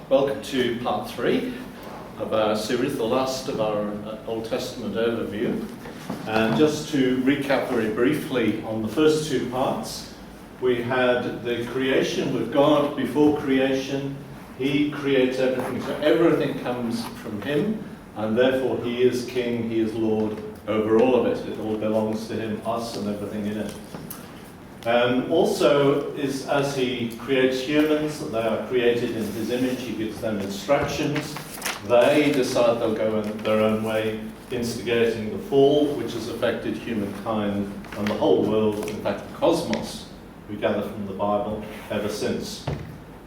Welcome to part 3 of our series, the last of our Old Testament overview. And just to recap very briefly on the first two parts, we had the creation with God. Before creation, He creates everything, so everything comes from Him, and therefore He is King, He is Lord over all of it. It all belongs to Him, us and everything in it. Also, is as He creates humans, they are created in His image, He gives them instructions. They decide they'll go their own way, instigating the fall, which has affected humankind and the whole world, in fact the cosmos, we gather from the Bible, ever since.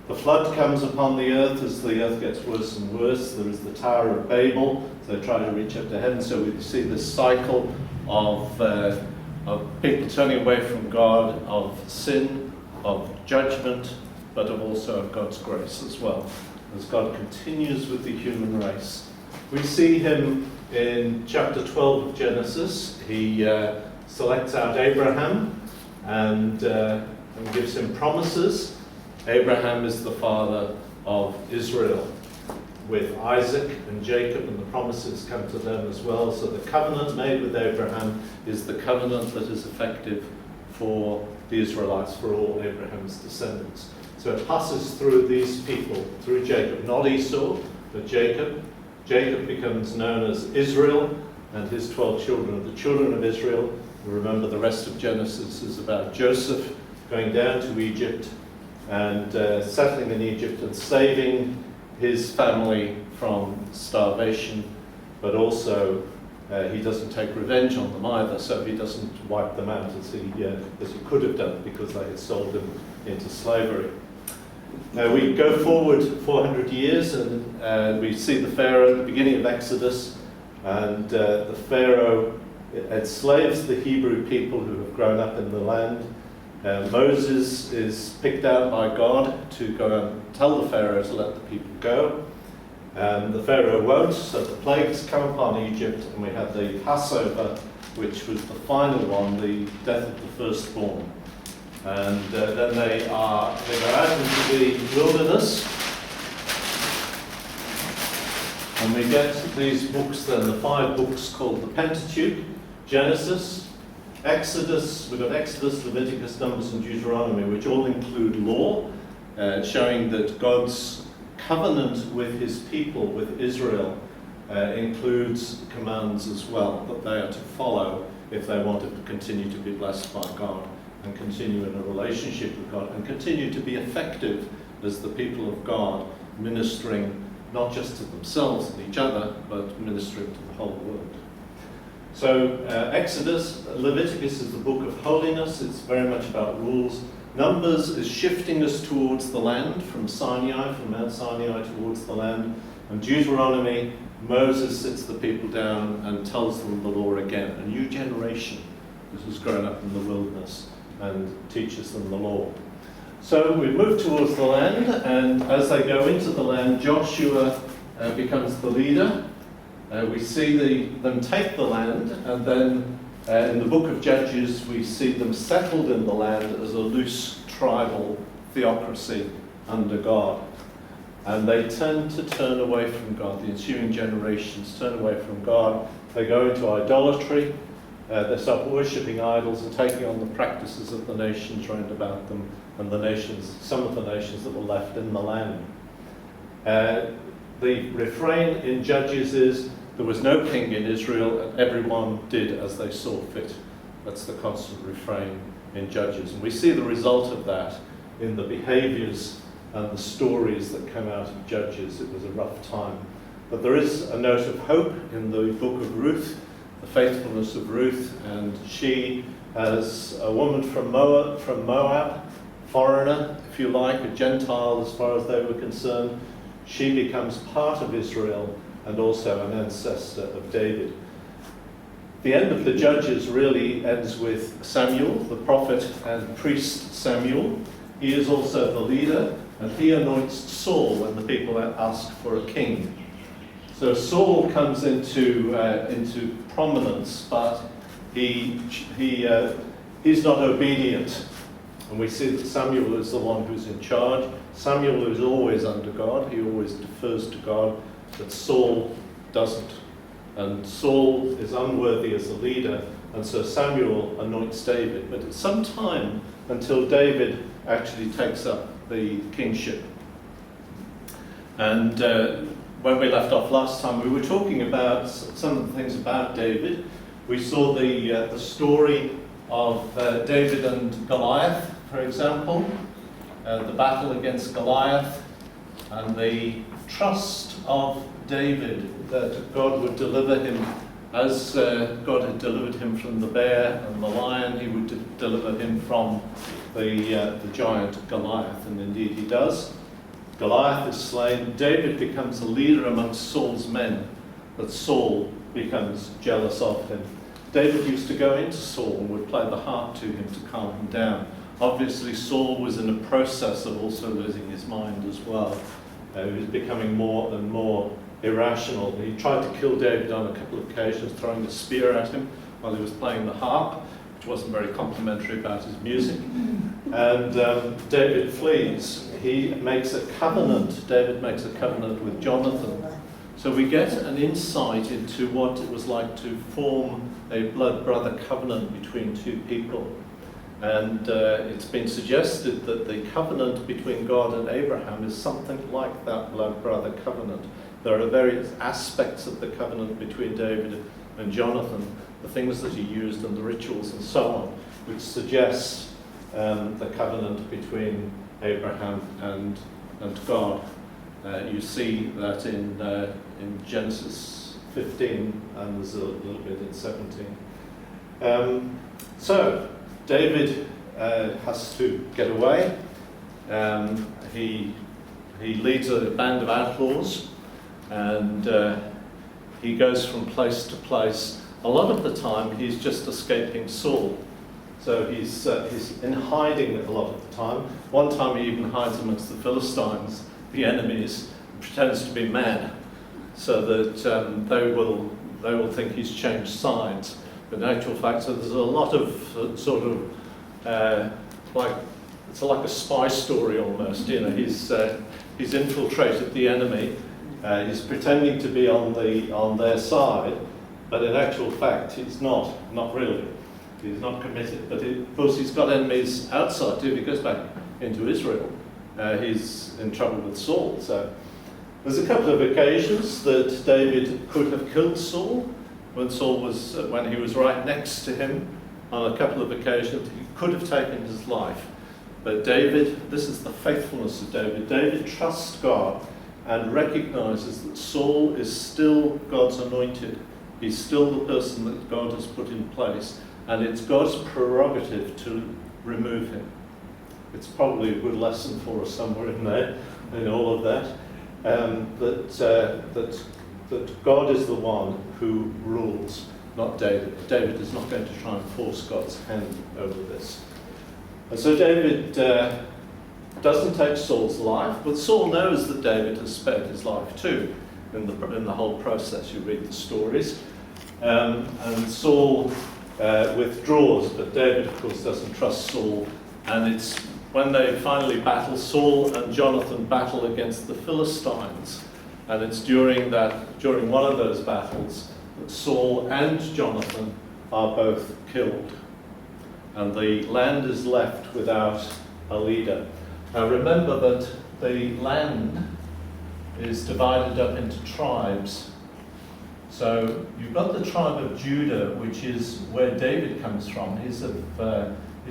The flood comes upon the earth as the earth gets worse and worse. There is the Tower of Babel, so they try to reach up to heaven. So we see this cycle of people turning away from God, of sin, of judgment, but of also of God's grace as well, as God continues with the human race. We see Him in chapter 12 of Genesis. He selects out Abraham and gives him promises. Abraham is the father of Israel, with Isaac and Jacob, and the promises come to them as well. So the covenant made with Abraham is the covenant that is effective for the Israelites, for all Abraham's descendants. So it passes through these people, through Jacob, not Esau, but Jacob. Jacob becomes known as Israel and his 12 children. The children of Israel, you remember the rest of Genesis is about Joseph going down to Egypt and settling in Egypt and saving his family from starvation, but also he doesn't take revenge on them either, so he doesn't wipe them out as he could have done because they had sold him into slavery. Now we go forward 400 years and we see the Pharaoh at the beginning of Exodus, and the Pharaoh enslaves the Hebrew people who have grown up in the land. Moses is picked out by God to go and tell the Pharaoh to let the people go. The Pharaoh won't, so the plagues come upon Egypt, and we have the Passover, which was the final one, the death of the firstborn. And then they go out into the wilderness, and we get these books then, the 5 books called the Pentateuch: Genesis, Exodus, we've got Exodus, Leviticus, Numbers and Deuteronomy, which all include law, showing that God's covenant with His people, with Israel, includes commands as well that they are to follow if they want to continue to be blessed by God and continue in a relationship with God and continue to be effective as the people of God, ministering not just to themselves and each other, but ministering to the whole world. So Exodus, Leviticus is the book of holiness. It's very much about rules. Numbers is shifting us towards the land, from Sinai, from Mount Sinai towards the land. And Deuteronomy, Moses sits the people down and tells them the law again. A new generation that has grown up in the wilderness and teaches them the law. So we move towards the land, and as they go into the land, Joshua becomes the leader. We see them take the land, and then in the book of Judges we see them settled in the land as a loose tribal theocracy under God. And they turn away from God. The ensuing generations turn away from God. They go into idolatry. They start worshipping idols and taking on the practices of the nations round about them, and some of the nations that were left in the land. The refrain in Judges is, there was no king in Israel, and everyone did as they saw fit. That's the constant refrain in Judges. And we see the result of that in the behaviours and the stories that come out of Judges. It was a rough time. But there is a note of hope in the book of Ruth, the faithfulness of Ruth, and she, as a woman from Moab, foreigner, if you like, a Gentile as far as they were concerned, she becomes part of Israel and also an ancestor of David. The end of the Judges really ends with Samuel, the prophet and priest Samuel. He is also the leader, and he anoints Saul when the people ask for a king. So Saul comes into prominence, but he's not obedient. And we see that Samuel is the one who's in charge. Samuel is always under God, he always defers to God, but Saul doesn't. And Saul is unworthy as a leader, and so Samuel anoints David. But it's some time until David actually takes up the kingship. And when we left off last time, we were talking about some of the things about David. We saw the story of David and Goliath, for example, the battle against Goliath, and the trust of David that God would deliver him as God had delivered him from the bear and the lion. He would deliver him from the giant Goliath, and indeed he does. Goliath is slain. David becomes a leader amongst Saul's men, but Saul becomes jealous of him. David used to go into Saul and would play the harp to him to calm him down. Obviously, Saul was in a process of also losing his mind as well. He was becoming more and more irrational. He tried to kill David on a couple of occasions, throwing a spear at him while he was playing the harp, which wasn't very complimentary about his music. And David flees. He makes a covenant. David makes a covenant with Jonathan. So we get an insight into what it was like to form a blood brother covenant between two people. And it's been suggested that the covenant between God and Abraham is something like that blood brother covenant. There are various aspects of the covenant between David and Jonathan, the things that he used and the rituals and so on, which suggests the covenant between Abraham and God. You see that in Genesis 15, and there's a little bit in 17. So David has to get away. He leads a band of outlaws, and he goes from place to place. A lot of the time he's just escaping Saul. So he's in hiding a lot of the time. One time he even hides amongst the Philistines, the enemies, pretends to be men, so that they will think he's changed sides. But in actual fact, so there's a lot of sort of it's like a spy story almost. You know, he's infiltrated the enemy. He's pretending to be on their side, but in actual fact, he's not really. He's not committed. But of course, he's got enemies outside too. If he goes back into Israel, he's in trouble with Saul. So there's a couple of occasions that David could have killed Saul. When he was right next to him, on a couple of occasions, he could have taken his life. But David, this is the faithfulness of David. David trusts God and recognizes that Saul is still God's anointed. He's still the person that God has put in place, and it's God's prerogative to remove him. It's probably a good lesson for us somewhere in there, in all of that, that God is the one who rules, not David. David is not going to try and force God's hand over this. And so David doesn't take Saul's life, but Saul knows that David has spared his life too in the whole process. You read the stories. And Saul withdraws, but David, of course, doesn't trust Saul. And it's when they finally battle, Saul and Jonathan battle against the Philistines. And it's during one of those battles that Saul and Jonathan are both killed. And the land is left without a leader. Now remember that the land is divided up into tribes. So you've got the tribe of Judah, which is where David comes from. He's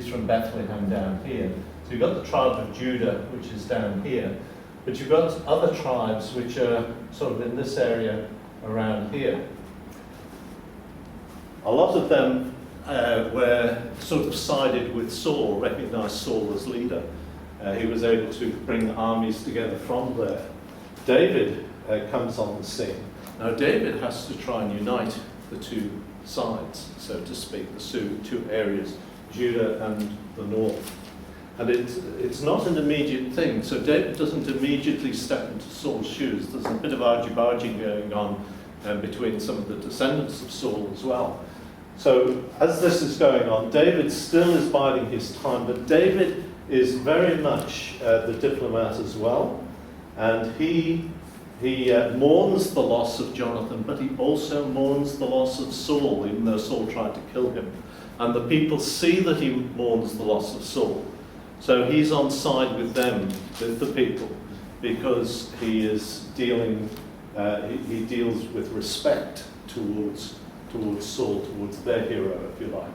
from Bethlehem down here. So you've got the tribe of Judah, which is down here. But you've got other tribes which are sort of in this area around here. A lot of them were sort of sided with Saul, recognized Saul as leader. He was able to bring armies together from there. David comes on the scene. Now David has to try and unite the two sides, so to speak, the two areas, Judah and the north. And it's not an immediate thing, so David doesn't immediately step into Saul's shoes. There's a bit of argy-bargy going on between some of the descendants of Saul as well. So as this is going on, David still is biding his time, but David is very much the diplomat as well, and he mourns the loss of Jonathan, but he also mourns the loss of Saul, even though Saul tried to kill him. And the people see that he mourns the loss of Saul. So he's on side with them, with the people, because he is dealing, he deals with respect towards Saul, towards their hero, if you like.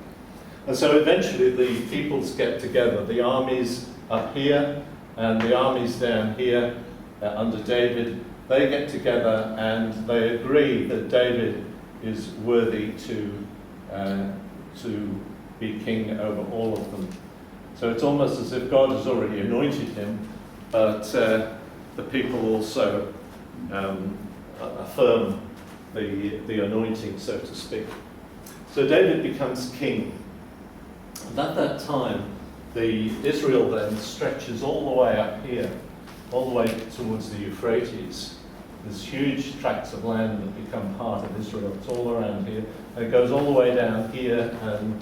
And so eventually the peoples get together, the armies up here and the armies down here under David. They get together and they agree that David is worthy to be king over all of them. So it's almost as if God has already anointed him, but the people also affirm the anointing, so to speak. So David becomes king. And at that time, Israel then stretches all the way up here, all the way towards the Euphrates. There's huge tracts of land that become part of Israel. It's all around here. And it goes all the way down here and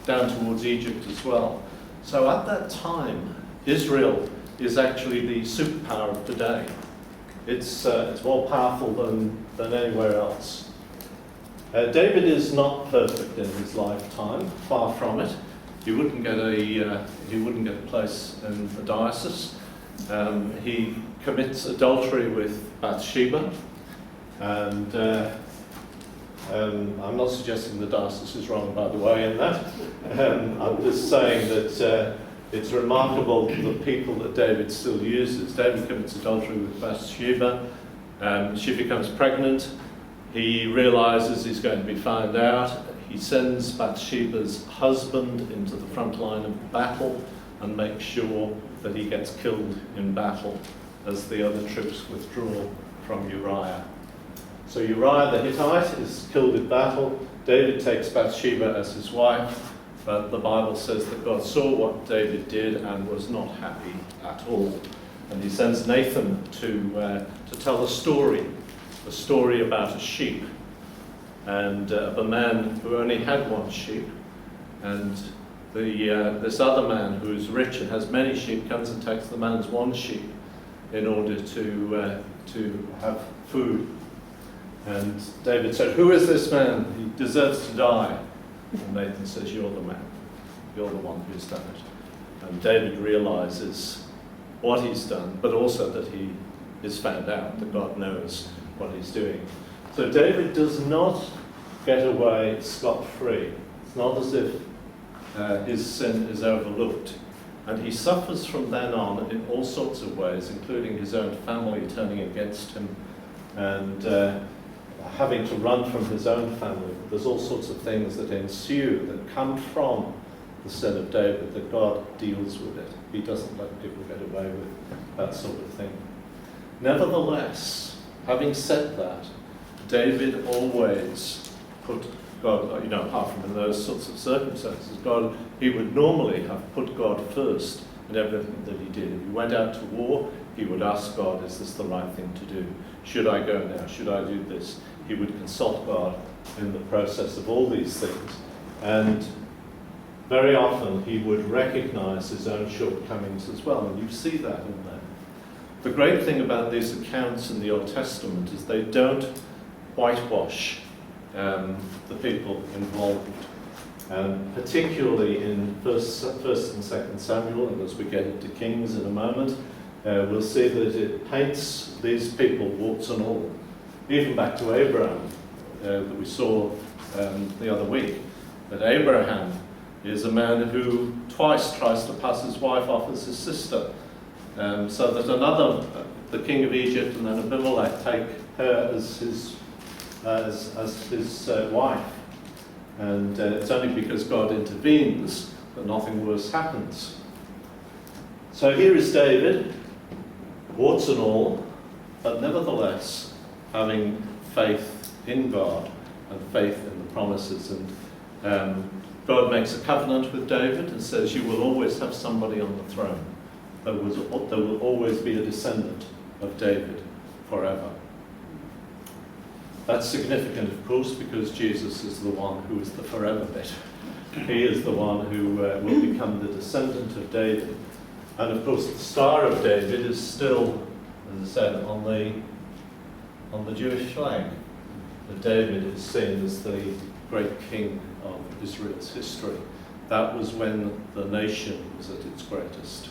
down towards Egypt as well. So at that time, Israel is actually the superpower of today. It's more powerful than anywhere else. David is not perfect in his lifetime, far from it. He wouldn't get a place in the diocese. He commits adultery with Bathsheba, and I'm not suggesting the diocese is wrong, by the way, in that. I'm just saying that it's remarkable the people that David still uses. David commits adultery with Bathsheba. She becomes pregnant. He realizes he's going to be found out. He sends Bathsheba's husband into the front line of battle and makes sure that he gets killed in battle as the other troops withdraw from Uriah. So Uriah the Hittite is killed in battle. David takes Bathsheba as his wife, but the Bible says that God saw what David did and was not happy at all. And he sends Nathan to tell a story about a sheep, and of a man who only had one sheep, and this other man who is rich and has many sheep comes and takes the man's one sheep in order to have food. And David said, "Who is this man? He deserves to die." And Nathan says, "You're the man. You're the one who's done it." And David realizes what he's done, but also that he is found out, that God knows what he's doing. So David does not get away scot-free. It's not as if his sin is overlooked. And he suffers from then on in all sorts of ways, including his own family turning against him and having to run from his own family. There's all sorts of things that ensue that come from the sin of David, that God deals with it. He doesn't let people get away with that sort of thing. Nevertheless, having said that, David always put God, apart from in those sorts of circumstances, he would normally have put God first in everything that he did. If he went out to war, he would ask God, is this the right thing to do? Should I go now? Should I do this? He would consult God in the process of all these things. And very often he would recognize his own shortcomings as well, and you see that in there. The great thing about these accounts in the Old Testament is they don't whitewash the people involved. Particularly in 1st and 2nd Samuel, and as we get into Kings in a moment, we'll see that it paints these people warts and all. Even back to Abraham, that we saw the other week, that Abraham is a man who twice tries to pass his wife off as his sister, so that the king of Egypt and then Abimelech take her as his wife. And it's only because God intervenes that nothing worse happens. So here is David, warts and all, but nevertheless having faith in God and faith in the promises. And God makes a covenant with David and says, you will always have somebody on the throne. There will always be a descendant of David forever. That's significant, of course, because Jesus is the one who is the forever bit. He is the one who will become the descendant of David And of course, the Star of David is still, as I said, on the Jewish flag. That David is seen as the great king of Israel's history. That was when the nation was at its greatest.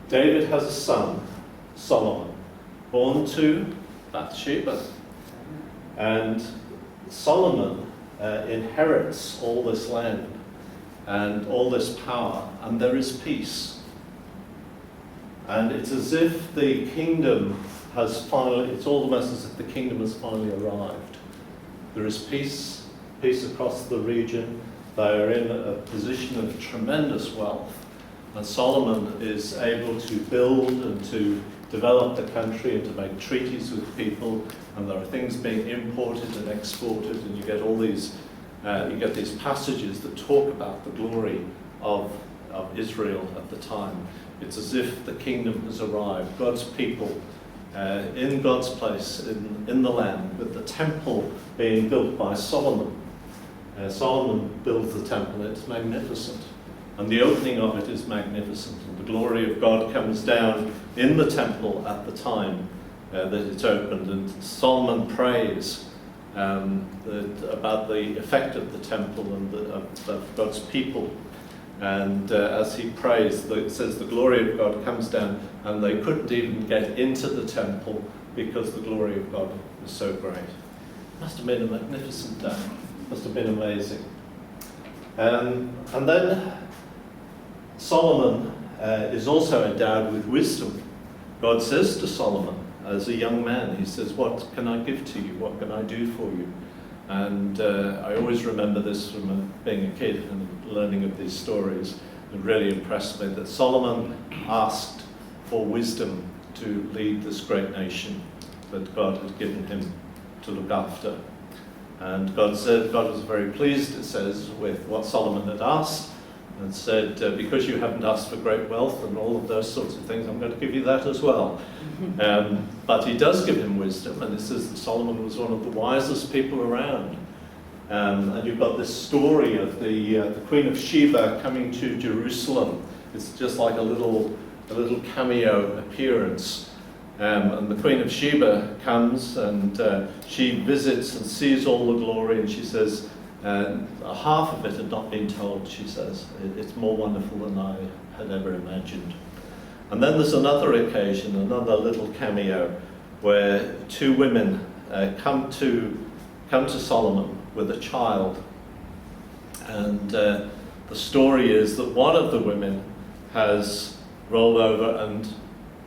David has a son, Solomon, born to Bathsheba. And Solomon inherits all this land and all this power, and there is peace. And it's as if the kingdom has finally, it's almost as if the kingdom has finally arrived. There is peace across the region. They are in a position of tremendous wealth. And Solomon is able to build and to develop the country and to make treaties with people. And there are things being imported and exported, and you get all these, these passages that talk about the glory of Israel at the time. It's as if the kingdom has arrived. God's people in God's place in the land, with the temple being built by Solomon. Solomon builds the temple. It's magnificent. And the opening of it is magnificent. And the glory of God comes down in the temple at the time that it's opened. And Solomon prays about the effect of the temple and of God's people. And as he prays, it says the glory of God comes down, and they couldn't even get into the temple because the glory of God was so great. Must have been a magnificent day. Must have been amazing. And then Solomon is also endowed with wisdom. God says to Solomon, as a young man, he says, "What can I give to you? What can I do for you?" And I always remember this from being a kid and learning of these stories. It really impressed me that Solomon asked for wisdom to lead this great nation that God had given him to look after. And God was very pleased, it says, with what Solomon had asked, and said, because you haven't asked for great wealth and all of those sorts of things, I'm going to give you that as well. But he does give him wisdom, and it says that Solomon was one of the wisest people around. And you've got this story of the Queen of Sheba coming to Jerusalem. It's just like a little cameo appearance. And the Queen of Sheba comes, and she visits and sees all the glory, and she says, half of it had not been told, she says. It's more wonderful than I had ever imagined. And then there's another occasion, another little cameo, where two women come to Solomon with a child. And the story is that one of the women has rolled over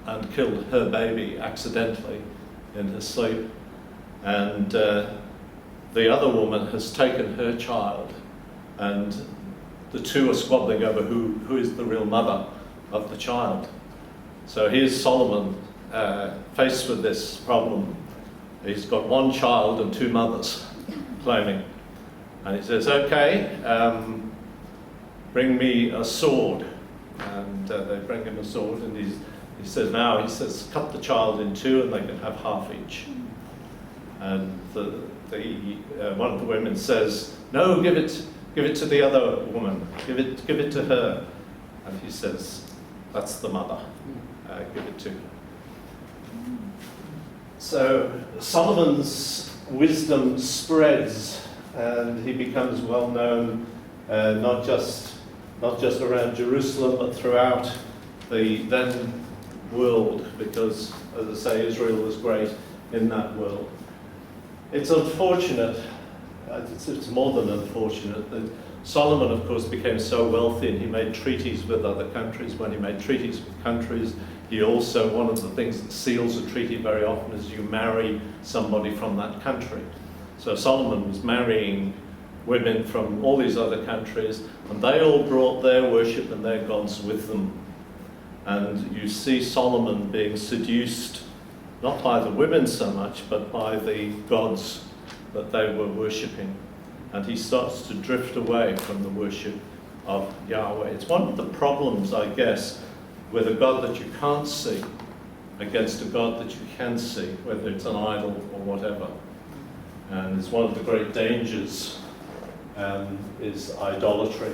and killed her baby accidentally in her sleep. And the other woman has taken her child, and the two are squabbling over who is the real mother of the child. So here's Solomon faced with this problem. He's got one child and two mothers claiming. And he says, okay, bring me a sword. And they bring him a sword, and he says, cut the child in two and they can have half each. And one of the women says, no, give it to the other woman, give it to her. And he says, that's the mother, give it to her. So Solomon's wisdom spreads, and he becomes well known, not just around Jerusalem, but throughout the then world, because, as I say, Israel was great in that world. It's unfortunate, it's more than unfortunate, that Solomon, of course, became so wealthy, and he made treaties with other countries. When he made treaties with countries, he also, one of the things that seals a treaty very often is you marry somebody from that country. So Solomon was marrying women from all these other countries, and they all brought their worship and their gods with them. And you see Solomon being seduced, not by the women so much, but by the gods that they were worshipping. And he starts to drift away from the worship of Yahweh. It's one of the problems, I guess, with a God that you can't see against a God that you can see, whether it's an idol or whatever. And it's one of the great dangers is idolatry.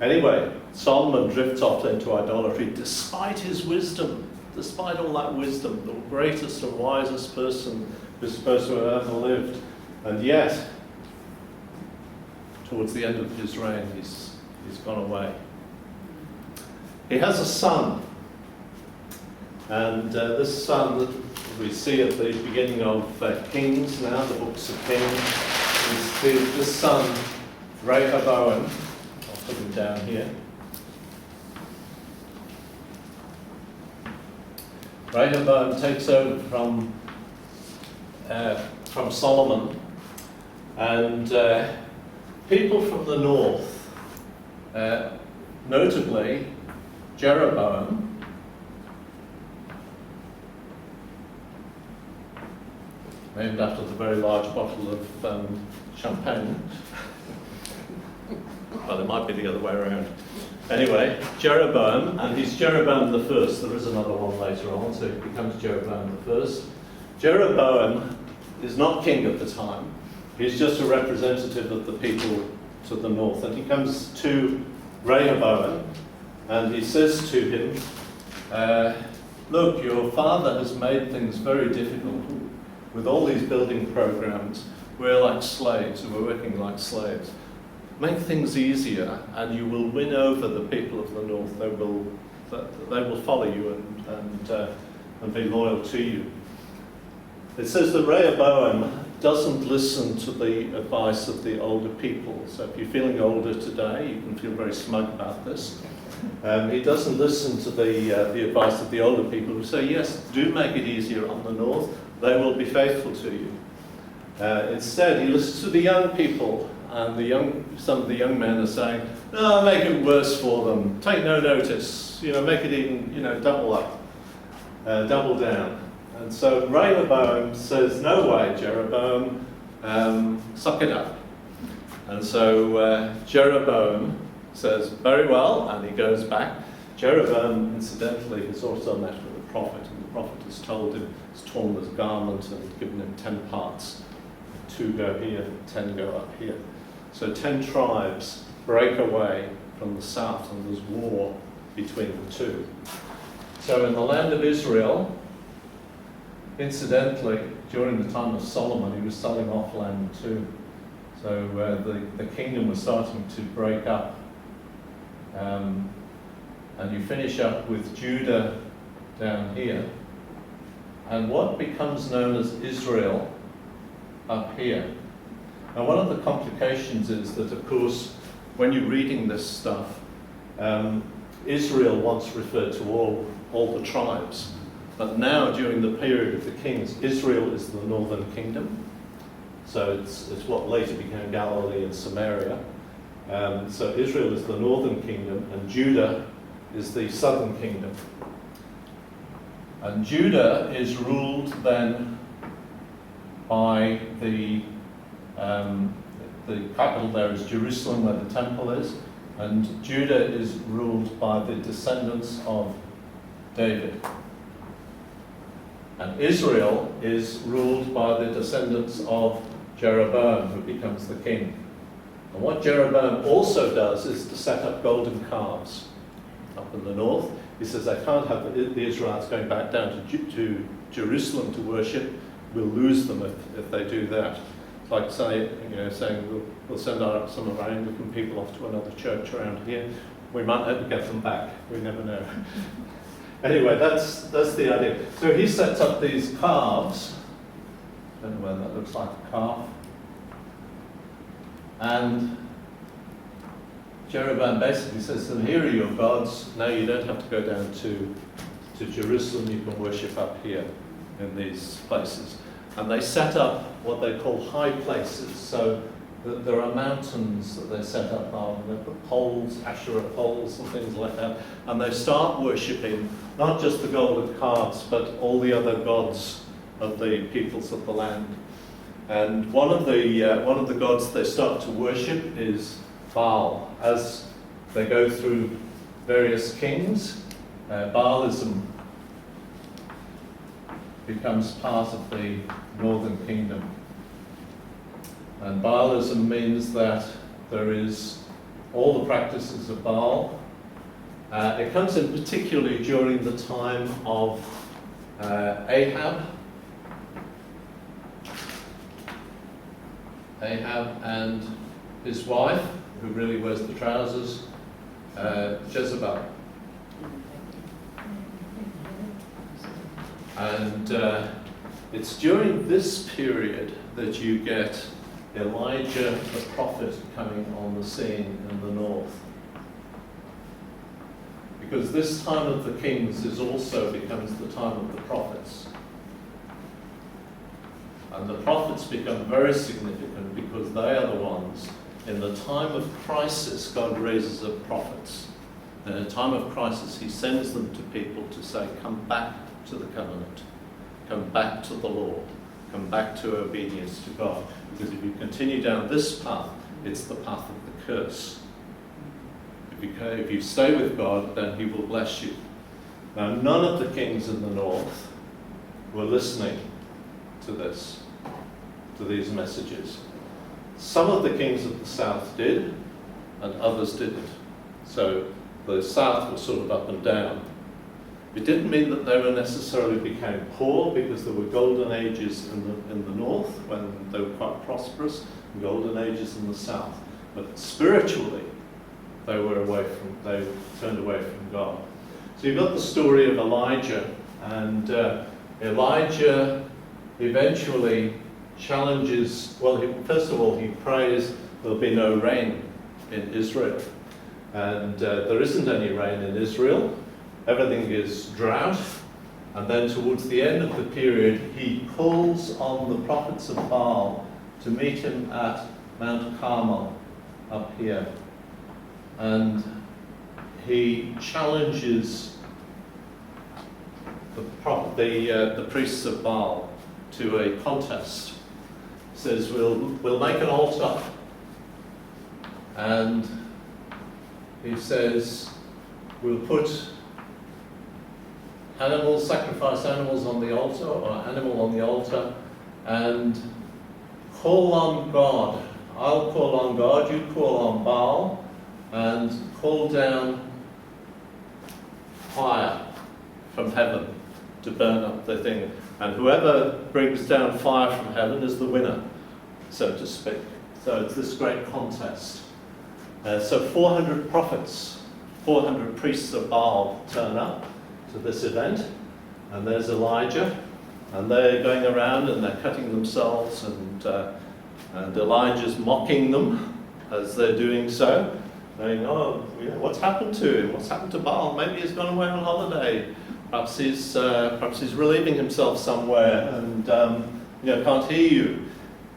Anyway, Solomon drifts off into idolatry despite his wisdom, despite all that wisdom, the greatest and wisest person who's supposed to have ever lived. And yet, towards the end of his reign, he's gone away. He has a son, and this son that we see at the beginning of Kings now, the books of Kings, is this son, Rehoboam. I'll put him down here. Rehoboam takes over from Solomon, and people from the north, notably Jeroboam, named after the very large bottle of champagne. Well, it might be the other way around. Anyway, Jeroboam, and he's Jeroboam the first. There is another one later on, so he becomes Jeroboam the first. Jeroboam is not king at the time. He's just a representative of the people to the north. And he comes to Rehoboam, and he says to him, look, your father has made things very difficult with all these building programs. We're like slaves, and we're working like slaves. Make things easier, and you will win over the people of the north. They will follow you and be loyal to you. It says that Rehoboam doesn't listen to the advice of the older people. So if you're feeling older today, you can feel very smug about this. He doesn't listen to the advice of the older people who say, yes, do make it easier on the north. They will be faithful to you. Instead, he listens to the young people. And some of the young men are saying, no, make it worse for them. Take no notice. Make it even, double up, double down. And so Rehoboam says, no way, Jeroboam, suck it up. And so Jeroboam says, very well, and he goes back. Jeroboam, incidentally, has also met with the prophet, and the prophet has told him, has torn his garment and given him 10 parts. 2 go here, 10 go up here. So 10 tribes break away from the south, and there's war between the two. So in the land of Israel, incidentally, during the time of Solomon, he was selling off land too. So the kingdom was starting to break up. And you finish up with Judah down here. And what becomes known as Israel up here. Now, one of the complications is that, of course, when you're reading this stuff, Israel once referred to all the tribes, but now, during the period of the kings, Israel is the northern kingdom. So it's what later became Galilee and Samaria. So Israel is the northern kingdom, and Judah is the southern kingdom. And Judah is ruled then by the capital there is Jerusalem, where the temple is, and Judah is ruled by the descendants of David. And Israel is ruled by the descendants of Jeroboam, who becomes the king. And what Jeroboam also does is to set up golden calves up in the north. He says, I can't have the Israelites going back down to Jerusalem to worship. We'll lose them if they do that. It's like saying we'll send some of our Anglican people off to another church around here. We might never get them back. We never know. Anyway, that's the idea. So he sets up these calves. I don't know whether that looks like a calf. And Jeroboam basically says, and here are your gods. Now you don't have to go down to Jerusalem. You can worship up here in these places. And they set up what they call high places. So there are mountains that they set up on. They put poles, Asherah poles and things like that. And they start worshipping not just the golden calves, but all the other gods of the peoples of the land. And one of the gods they start to worship is Baal. As they go through various kings, Baalism becomes part of the northern kingdom. And Baalism means that there is all the practices of Baal. It comes in particularly during the time of Ahab and his wife, who really wears the trousers, Jezebel. And it's during this period that you get Elijah the prophet coming on the scene in the north. Because this time of the kings becomes the time of the prophets. And the prophets become very significant because they are the ones, in the time of crisis, God raises up prophets. In a time of crisis, he sends them to people to say, come back to the covenant, come back to the Lord, come back to obedience to God. Because if you continue down this path, it's the path of the curse. If you stay with God, then he will bless you. Now, none of the kings in the north were listening to this, to these messages. Some of the kings of the south did, and others didn't. So the south was sort of up and down. It didn't mean that they necessarily became poor, because there were golden ages in the north when they were quite prosperous, and golden ages in the south. But spiritually, they turned away from God. So you've got the story of Elijah, and Elijah eventually challenges, first of all, he prays there'll be no rain in Israel. And there isn't any rain in Israel. Everything is drought. And then towards the end of the period, he calls on the prophets of Baal to meet him at Mount Carmel up here. And he challenges the priests of Baal to a contest. He says, we'll make an altar. And he says, we'll put sacrifice animals on the altar, or animal on the altar, and call on God. I'll call on God, you call on Baal, and call down fire from heaven to burn up the thing. And whoever brings down fire from heaven is the winner, so to speak. So it's this great contest. So 400 prophets, 400 priests of Baal turn up to this event, and there's Elijah, and they're going around and they're cutting themselves, and Elijah's mocking them as they're doing so, saying, what's happened to him? What's happened to Baal? Maybe he's gone away on holiday. Perhaps he's relieving himself somewhere, and can't hear you.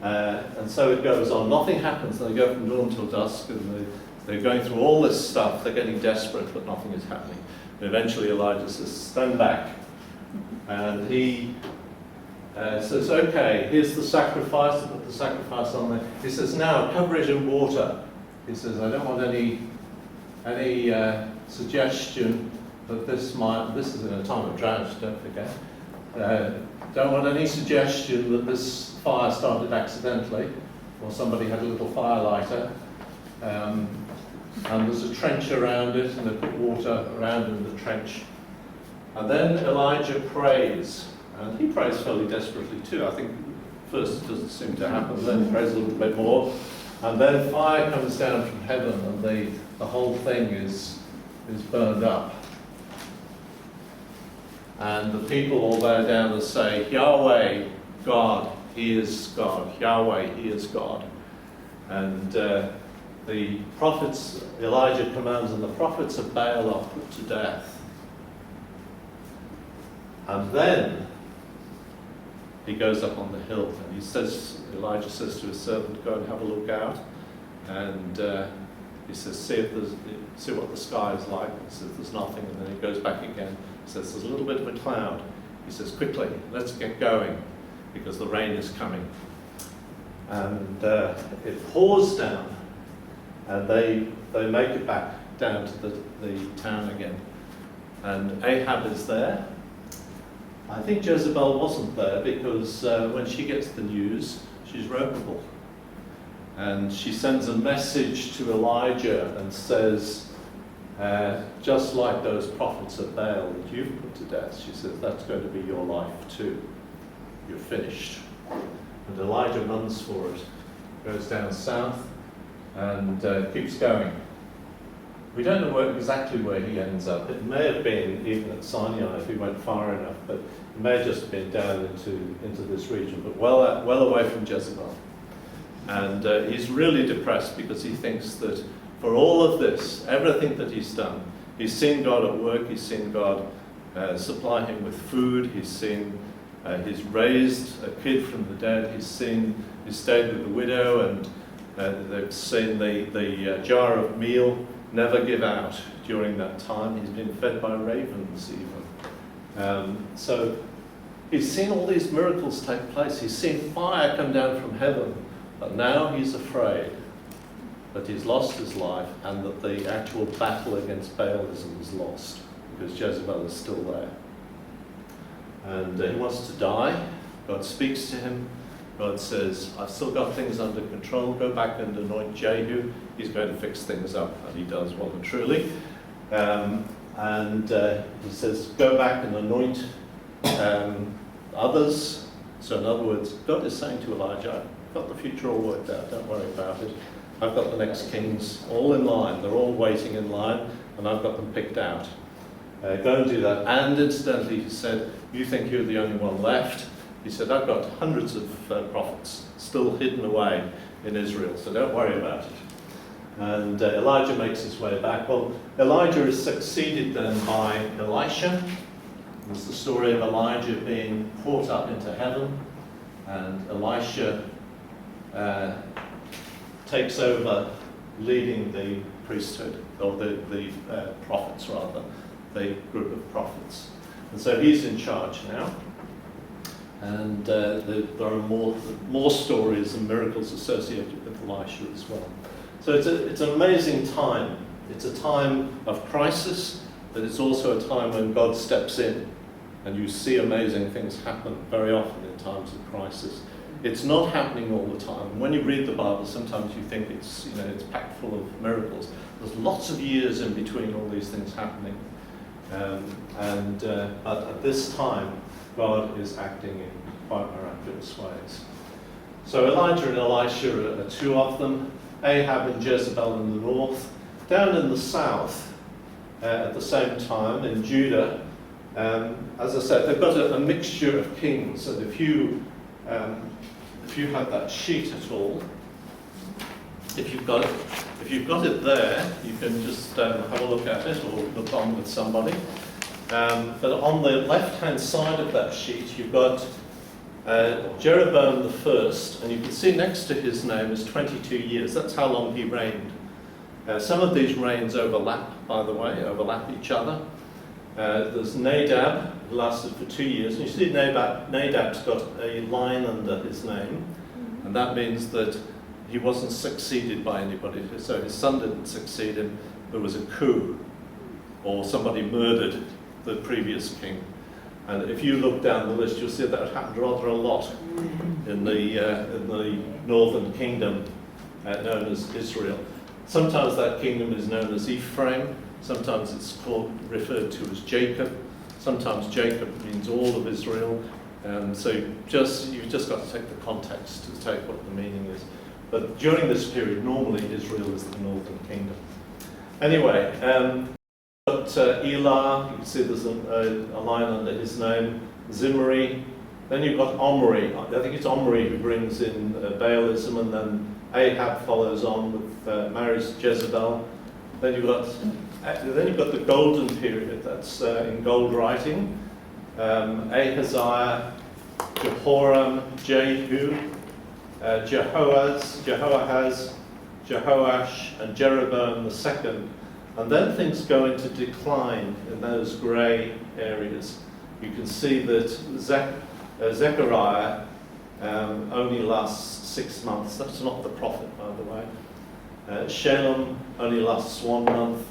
And so it goes on. Nothing happens. They go from dawn till dusk, and they're going through all this stuff. They're getting desperate, but nothing is happening. And eventually Elijah says, stand back. And he says, okay, here's the sacrifice. Put the sacrifice on there. He says, now cover it in water. He says, I don't want any suggestion that this is in a time of drought, don't forget. Don't want any suggestion that this fire started accidentally, or somebody had a little fire lighter. And there's a trench around it, and they put water around in the trench. And then Elijah prays, and he prays fairly desperately too. I think first it doesn't seem to happen, then he prays a little bit more. And then fire comes down from heaven, and the whole thing is burned up. And the people all bow down and say, Yahweh, God, He is God. Yahweh, He is God. And the prophets, Elijah commands, and the prophets of Baal are put to death. And then he goes up on the hill, and Elijah says to his servant, go and have a look out. And he says, see what the sky is like. He says, there's nothing. And then he goes back again. He says, there's a little bit of a cloud. He says, quickly, let's get going, because the rain is coming. And it pours down, and they make it back down to the town again. And Ahab is there. I think Jezebel wasn't there, because when she gets the news, she's ropeable. And she sends a message to Elijah and says, just like those prophets of Baal that you've put to death, she says, that's going to be your life too. You're finished. And Elijah runs for it, goes down south, and keeps going. We don't know exactly where he ends up. It may have been even at Sinai if he went far enough, but it may have just been down into this region, but well away from Jezebel. And he's really depressed because he thinks that for all of this, everything that he's done, he's seen God at work, he's seen God supply him with food, he's raised a kid from the dead, he's stayed with the widow, and they've seen the jar of meal never give out during that time. He's been fed by ravens even. So he's seen all these miracles take place. He's seen fire come down from heaven. But now he's afraid that he's lost his life and that the actual battle against Baalism is lost because Jezebel is still there. And he wants to die. God speaks to him. God says, I've still got things under control. Go back and anoint Jehu. He's going to fix things up. And he does well and truly. He says, go back and anoint others. So in other words, God is saying to Elijah, I've got the future all worked out. Don't worry about it. I've got the next kings all in line. They're all waiting in line. And I've got them picked out. Go and do that. And incidentally, he said, you think you're the only one left? He said, I've got hundreds of prophets still hidden away in Israel, so don't worry about it. And Elijah makes his way back. Well, Elijah is succeeded then by Elisha. It's the story of Elijah being caught up into heaven, and Elisha takes over leading the priesthood, or the prophets rather, the group of prophets. And so he's in charge now. And there are more stories and miracles associated with Elisha as well. So it's an amazing time. It's a time of crisis, but it's also a time when God steps in, and you see amazing things happen very often in times of crisis. It's not happening all the time. When you read the Bible, sometimes you think it's packed full of miracles. There's lots of years in between all these things happening, but at this time, God is acting in quite miraculous ways. So Elijah and Elisha are two of them. Ahab and Jezebel in the north. Down in the south, at the same time, in Judah, as I said, they've got a mixture of kings. And if you have that sheet at all, if you've got it there, you can just have a look at it or look on with somebody. But on the left-hand side of that sheet, you've got Jeroboam the first, and you can see next to his name is 22 years. That's how long he reigned. Some of these reigns overlap, by the way, overlap each other. There's Nadab, who lasted for 2 years. And you see Nadab's got a line under his name, and that means that he wasn't succeeded by anybody. So his son didn't succeed him. There was a coup, or somebody murdered the previous king. And if you look down the list, you'll see that happened rather a lot in the northern kingdom known as Israel. Sometimes that kingdom is known as Ephraim. Sometimes it's referred to as Jacob. Sometimes Jacob means all of Israel. So you've just got to take the context to take what the meaning is. But during this period, normally Israel is the northern kingdom. Anyway, got Elah, you can see there's a line under his name, Zimri. Then you've got Omri. I think it's Omri who brings in Baalism, and then Ahab follows on with marries Jezebel. Then you've got the golden period. That's in gold writing. Ahaziah, Jehoram, Jehu, Jehoahaz, Jehoash, and Jeroboam the second. And then things go into decline in those grey areas. You can see that Zechariah only lasts 6 months. That's not the prophet, by the way. Shalom only lasts 1 month.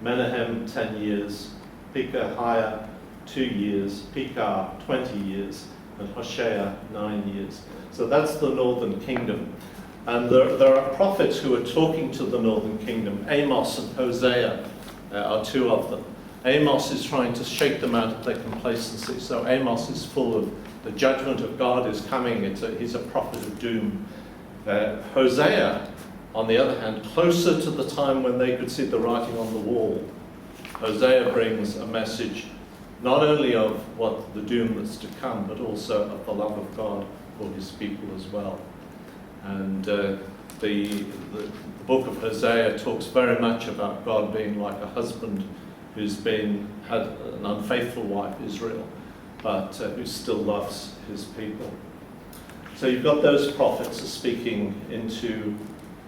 Menahem, 10 years. Pekahiah, 2 years. Pekah, 20 years. And Hoshea, 9 years. So that's the northern kingdom. And there are prophets who are talking to the northern kingdom. Amos and Hosea are two of them. Amos is trying to shake them out of their complacency. So Amos is full of the judgment of God is coming. He's a prophet of doom. Hosea, on the other hand, closer to the time when they could see the writing on the wall, Hosea brings a message not only of what the doom that's to come, but also of the love of God for his people as well. And the book of Hosea talks very much about God being like a husband who's had an unfaithful wife, Israel, but who still loves his people. So you've got those prophets speaking into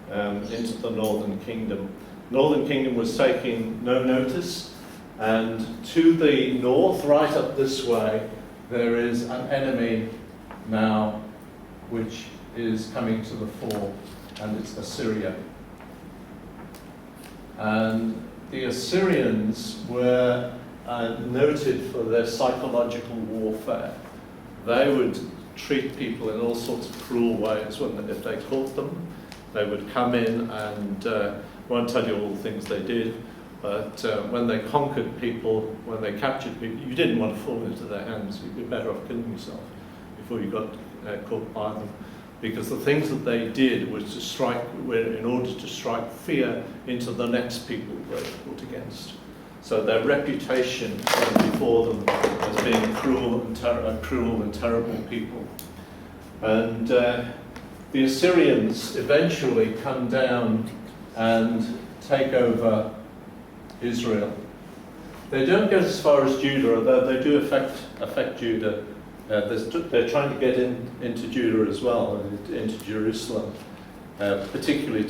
the northern kingdom. Northern kingdom was taking no notice, and to the north, right up this way, there is an enemy now which is coming to the fore, and it's Assyria. And the Assyrians were noted for their psychological warfare. They would treat people in all sorts of cruel ways. If they caught them, they would come in and won't tell you all the things they did, but when they conquered people, when they captured people, you didn't want to fall into their hands. You'd be better off killing yourself before you got caught by them. Because the things that they did was in order to strike fear into the next people they were fought against. So their reputation went before them as being cruel and terrible people. And the Assyrians eventually come down and take over Israel. They don't get as far as Judah, although they do affect Judah. They're trying to get into Judah as well, into Jerusalem, particularly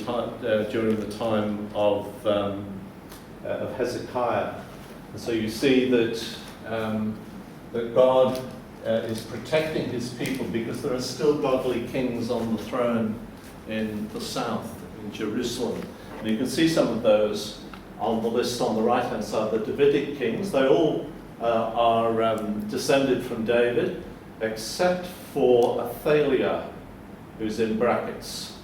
during the time of Hezekiah. And so you see that God is protecting his people because there are still godly kings on the throne in the south, in Jerusalem. And you can see some of those on the list on the right-hand side, the Davidic kings. They all are descended from David, except for Athaliah, who's in brackets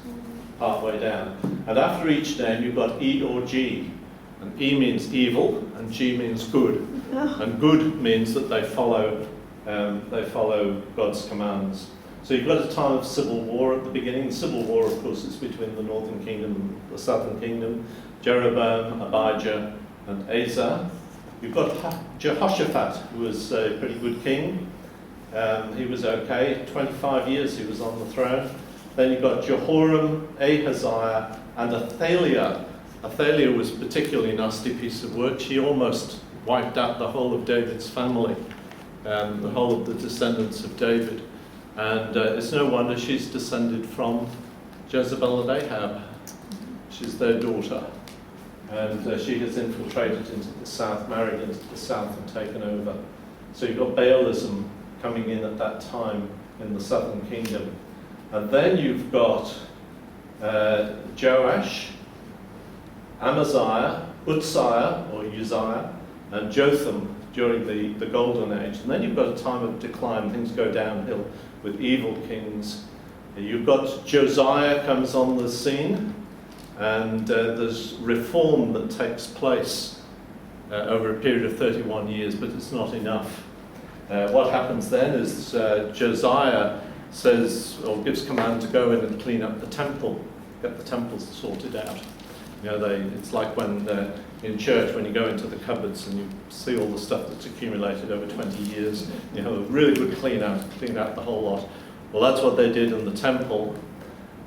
halfway down. And after each name, you've got E or G. And E means evil, and G means good. And good means that they follow God's commands. So you've got a time of civil war at the beginning. The civil war, of course, is between the northern kingdom and the southern kingdom. Jeroboam, Abijah, and Asa. You've got Jehoshaphat, who was a pretty good king. He was okay. 25 years he was on the throne. Then you've got Jehoram, Ahaziah, and Athaliah. Athaliah was a particularly nasty piece of work. She almost wiped out the whole of David's family, the whole of the descendants of David. And it's no wonder she's descended from Jezebel and Ahab. She's their daughter. And she has infiltrated into the south, married into the south, and taken over. So you've got Baalism coming in at that time in the southern kingdom. And then you've got Joash, Amaziah, Uzziah, or Uzziah, and Jotham during the Golden Age. And then you've got a time of decline. Things go downhill with evil kings. You've got Josiah comes on the scene, and there's reform that takes place over a period of 31 years, but it's not enough. What happens then is Josiah says, or gives command to go in and clean up the temple, get the temples sorted out. You know, it's like when in church, when you go into the cupboards and you see all the stuff that's accumulated over 20 years, you have a really good clean out the whole lot. Well, that's what they did in the temple.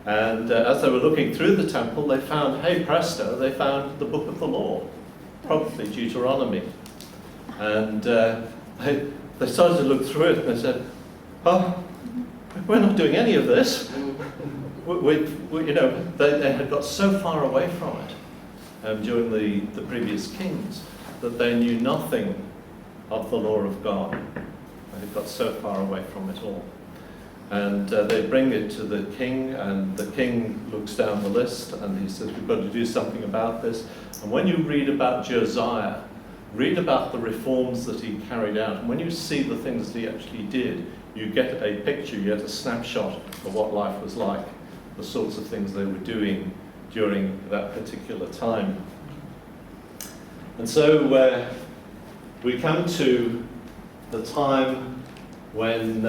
And as they were looking through the temple, they found, hey presto, they found the book of the law, probably Deuteronomy. And they started to look through it and they said, oh, we're not doing any of this. They had got so far away from it during the previous kings that they knew nothing of the law of God. They had got so far away from it all. And they bring it to the king, and the king looks down the list and he says, we've got to do something about this. And when you read about Josiah, read about the reforms that he carried out. And when you see the things that he actually did, you get a picture, you get a snapshot of what life was like the sorts of things they were doing during that particular time. And so we come to the time when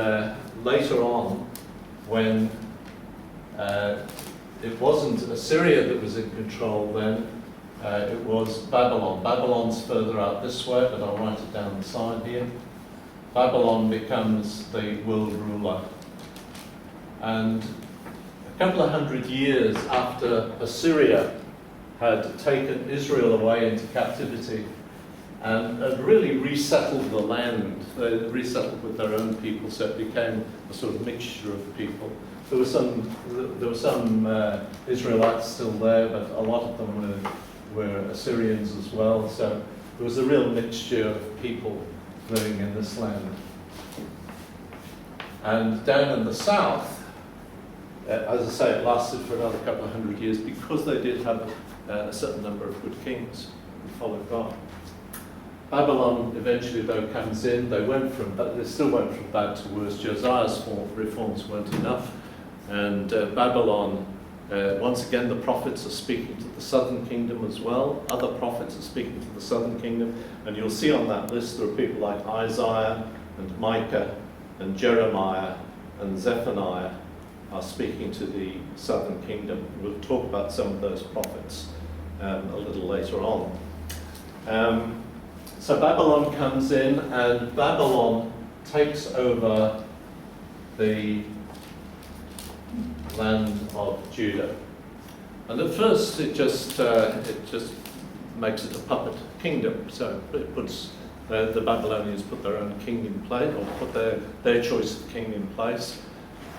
later on, when it wasn't Assyria that was in control then, it was Babylon. Babylon's further out this way, but I'll write it down the side here. Babylon becomes the world ruler. And a couple of hundred years after Assyria had taken Israel away into captivity and really resettled the land, they resettled with their own people, so it became a sort of mixture of people. There were some Israelites still there, but a lot of them were Assyrians as well, so there was a real mixture of people living in this land. And down in the south, as I say, it lasted for another couple of hundred years because they did have a certain number of good kings who followed God. Babylon eventually, though, comes in. They still went from bad to worse. Josiah's reforms weren't enough. And Babylon, once again, the prophets are speaking to the southern kingdom as well. Other prophets are speaking to the southern kingdom. And you'll see on that list there are people like Isaiah and Micah and Jeremiah and Zephaniah are speaking to the southern kingdom. We'll talk about some of those prophets a little later on. So Babylon comes in, and Babylon takes over the land of Judah. And at first it just makes it a puppet kingdom. So it puts the Babylonians put their own king in place, or put their choice of king in place.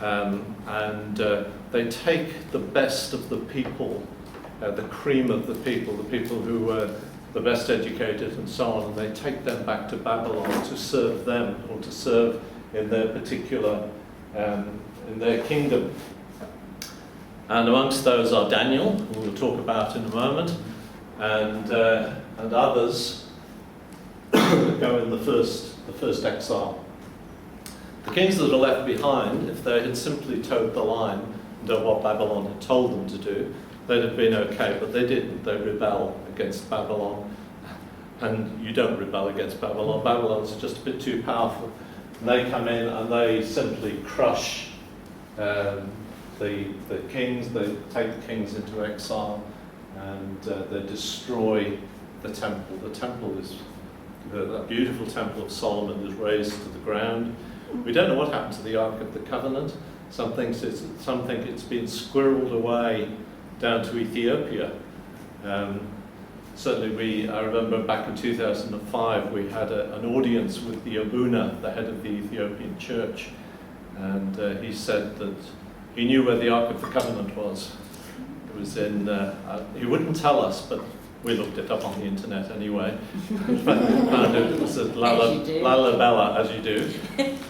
And they take the best of the people, the cream of the people who were the best educated and so on, and they take them back to Babylon to serve them, or to serve in their particular, in their kingdom. And amongst those are Daniel, who we'll talk about in a moment, and others go in the first exile. The kings that are left behind, if they had simply towed the line and done what Babylon had told them to do, they'd have been okay, but they didn't. They rebel against Babylon. And you don't rebel against Babylon. Babylon's just a bit too powerful. And they come in and they simply crush the kings. They take the kings into exile, and they destroy the temple. The temple is, that beautiful temple of Solomon is razed to the ground. We don't know what happened to the Ark of the Covenant. Some think it's been squirreled away down to Ethiopia. Certainly I remember back in 2005 we had an audience with the Abuna, the head of the Ethiopian church, and he said that he knew where the Ark of the Covenant was. It was in, he wouldn't tell us, but we looked it up on the internet anyway. We found it was at Lalibela, as you do.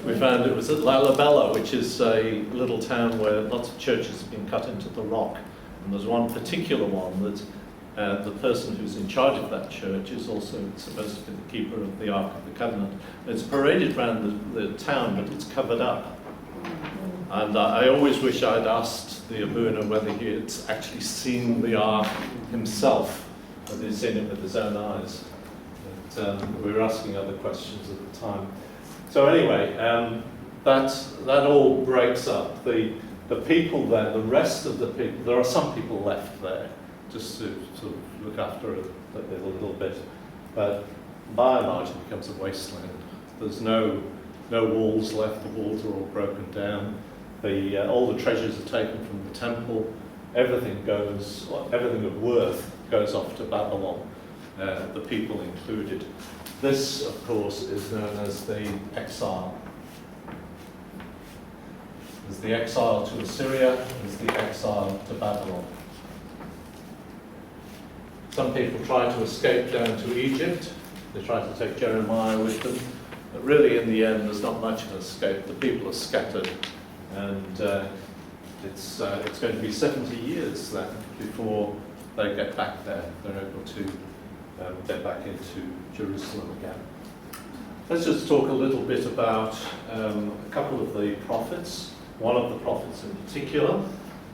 We found it was at Lalibela, which is a little town where lots of churches have been cut into the rock. And there's one particular one that the person who's in charge of that church is also supposed to be the keeper of the Ark of the Covenant. It's paraded around the town, but it's covered up. And I always wish I'd asked the Abuna whether he had actually seen the Ark himself, whether he'd seen it with his own eyes. But we were asking other questions at the time. So anyway, that all breaks up. The people then, the rest of the people, there are some people left there, just to sort of look after it a little bit. But by and large, it becomes a wasteland. There's no walls left. The walls are all broken down. All the treasures are taken from the temple. Everything of worth goes off to Babylon, the people included. This, of course, is known as the exile. There's the exile to Assyria, there's the exile to Babylon. Some people try to escape down to Egypt. They try to take Jeremiah with them. But really, in the end, there's not much of an escape. The people are scattered. And it's going to be 70 years then before they get back there. They're able to get back into Jerusalem again. Let's just talk a little bit about a couple of the prophets. One of the prophets in particular,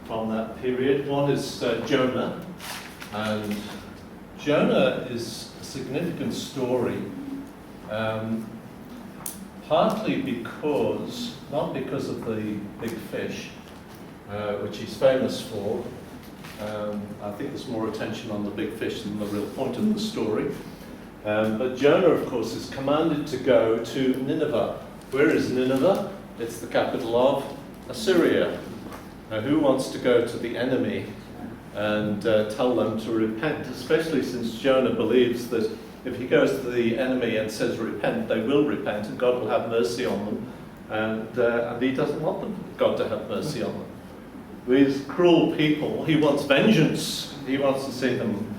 from that period. One is Jonah, and Jonah is a significant story, partly because, not because of the big fish, which he's famous for. I think there's more attention on the big fish than the real point of the story. But Jonah, of course, is commanded to go to Nineveh. Where is Nineveh? It's the capital of Assyria. Now, who wants to go to the enemy and tell them to repent, especially since Jonah believes that if he goes to the enemy and says repent, they will repent and God will have mercy on them, and he doesn't want God to have mercy on them. These cruel people, he wants vengeance. He wants to see them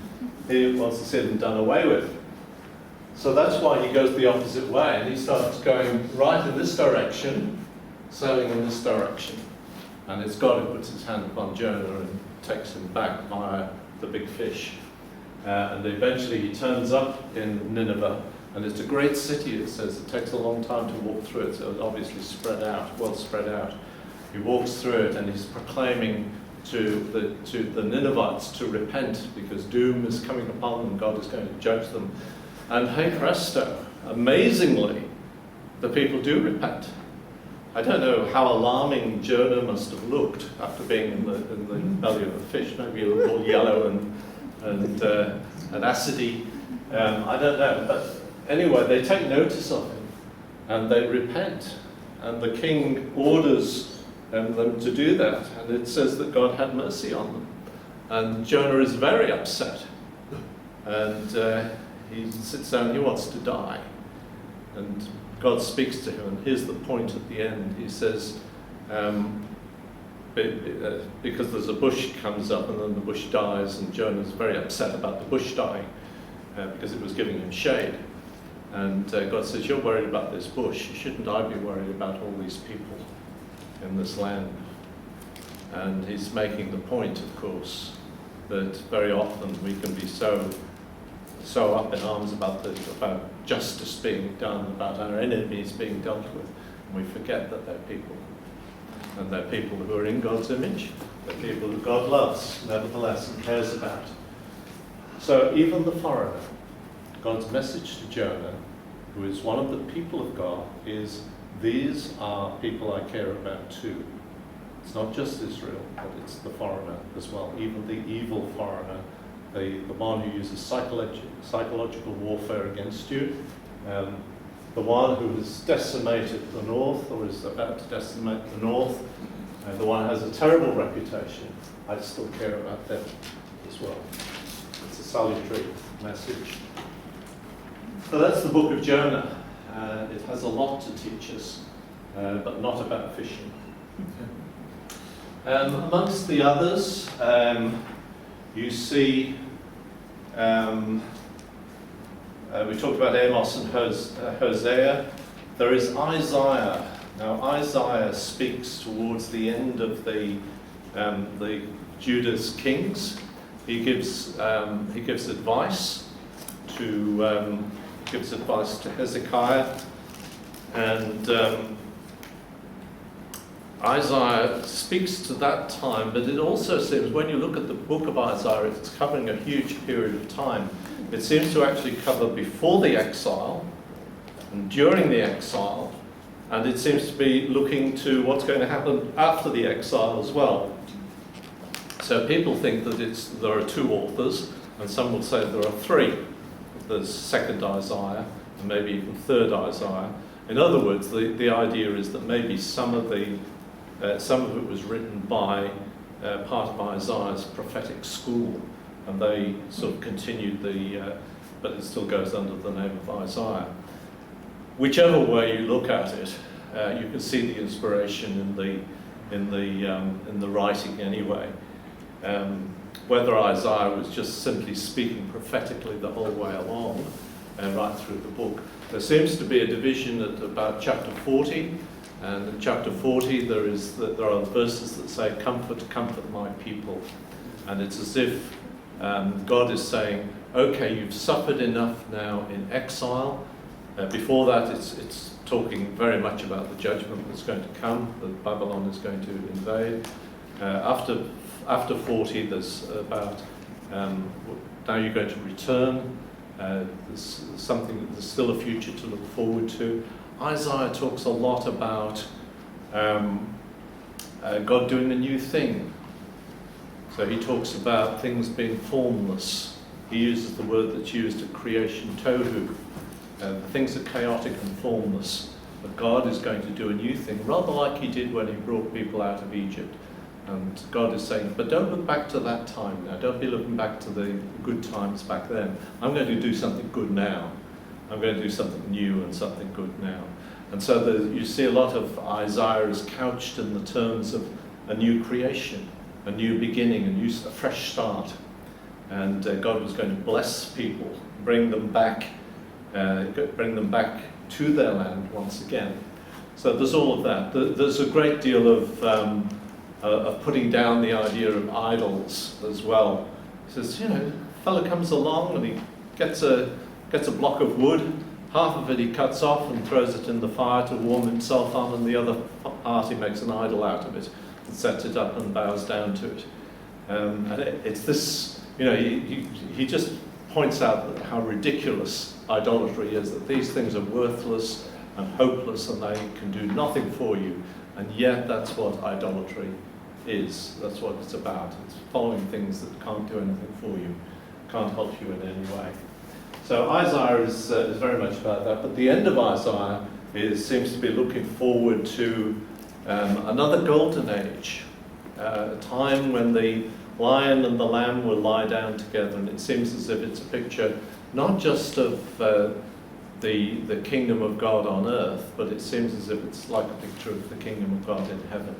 done away with. So that's why he goes the opposite way, and he starts going right in this direction, sailing in this direction. And it's God who puts his hand upon Jonah and takes him back via the big fish. And eventually he turns up in Nineveh, and it's a great city, it says. It takes a long time to walk through it, so it's obviously spread out, well spread out. He walks through it and he's proclaiming to the Ninevites to repent because doom is coming upon them, God is going to judge them. And hey presto, amazingly, the people do repent. I don't know how alarming Jonah must have looked after being in the belly of a fish, maybe a little yellow and acidy. I don't know, but anyway, they take notice of him and they repent. And the king orders them to do that, and it says that God had mercy on them. And Jonah is very upset, and he sits down, he wants to die. And God speaks to him, and here's the point at the end. He says, because there's a bush comes up and then the bush dies, and Jonah's very upset about the bush dying because it was giving him shade. And God says, you're worried about this bush, shouldn't I be worried about all these people in this land? And he's making the point, of course, that very often we can be so up in arms about justice being done, about our enemies being dealt with, and we forget that they're people. And they're people who are in God's image, they're people who God loves, nevertheless, and cares about. So even the foreigner, God's message to Jonah, who is one of the people of God, is these are people I care about too. It's not just Israel, but it's the foreigner as well, even the evil foreigner, the one who uses psychological warfare against you, the one who has decimated the north or is about to decimate the north, and the one who has a terrible reputation. I still care about them as well. It's a salutary message. So that's the book of Jonah. It has a lot to teach us, but not about fishing. Amongst the others, you see, we talked about Amos and Hosea. There is Isaiah. Now Isaiah speaks towards the end of the Judah's kings. He gives advice to Hezekiah, and Isaiah speaks to that time, but it also seems, when you look at the book of Isaiah, it's covering a huge period of time. It seems to actually cover before the exile and during the exile, and it seems to be looking to what's going to happen after the exile as well. So people think that there are two authors, and some will say there are three. There's second Isaiah, and maybe even third Isaiah. In other words, the idea is that maybe some of it was written by part of Isaiah's prophetic school, and they sort of continued but it still goes under the name of Isaiah. Whichever way you look at it, you can see the inspiration in the writing anyway. Whether Isaiah was just simply speaking prophetically the whole way along, right through the book. There seems to be a division at about chapter 40, and in chapter 40 there are verses that say, "Comfort, comfort my people," and it's as if God is saying, "Okay, you've suffered enough now in exile." Before that, it's talking very much about the judgment that's going to come, that Babylon is going to invade. After 40, there's about now you're going to return. There's still a future to look forward to. Isaiah talks a lot about God doing a new thing. So he talks about things being formless. He uses the word that's used at creation, tohu. Things are chaotic and formless. But God is going to do a new thing, rather like he did when he brought people out of Egypt. And God is saying, but don't look back to that time now. Don't be looking back to the good times back then. I'm going to do something good now. I'm going to do something new and something good now. And so you see a lot of Isaiah is couched in the terms of a new creation, a new beginning, a fresh start. And God was going to bless people, bring them back to their land once again. So there's all of that. There's a great deal of putting down the idea of idols as well. He says, a fellow comes along and he gets a block of wood, half of it he cuts off and throws it in the fire to warm himself on, and the other part he makes an idol out of it and sets it up and bows down to it. And it's this, he just points out how ridiculous idolatry is, that these things are worthless and hopeless and they can do nothing for you, and yet that's what idolatry is. That's what it's about. It's following things that can't do anything for you, can't help you in any way. So Isaiah is very much about that, but the end of Isaiah seems to be looking forward to another golden age, a time when the lion and the lamb will lie down together, and it seems as if it's a picture not just of the kingdom of God on earth, but it seems as if it's like a picture of the kingdom of God in heaven,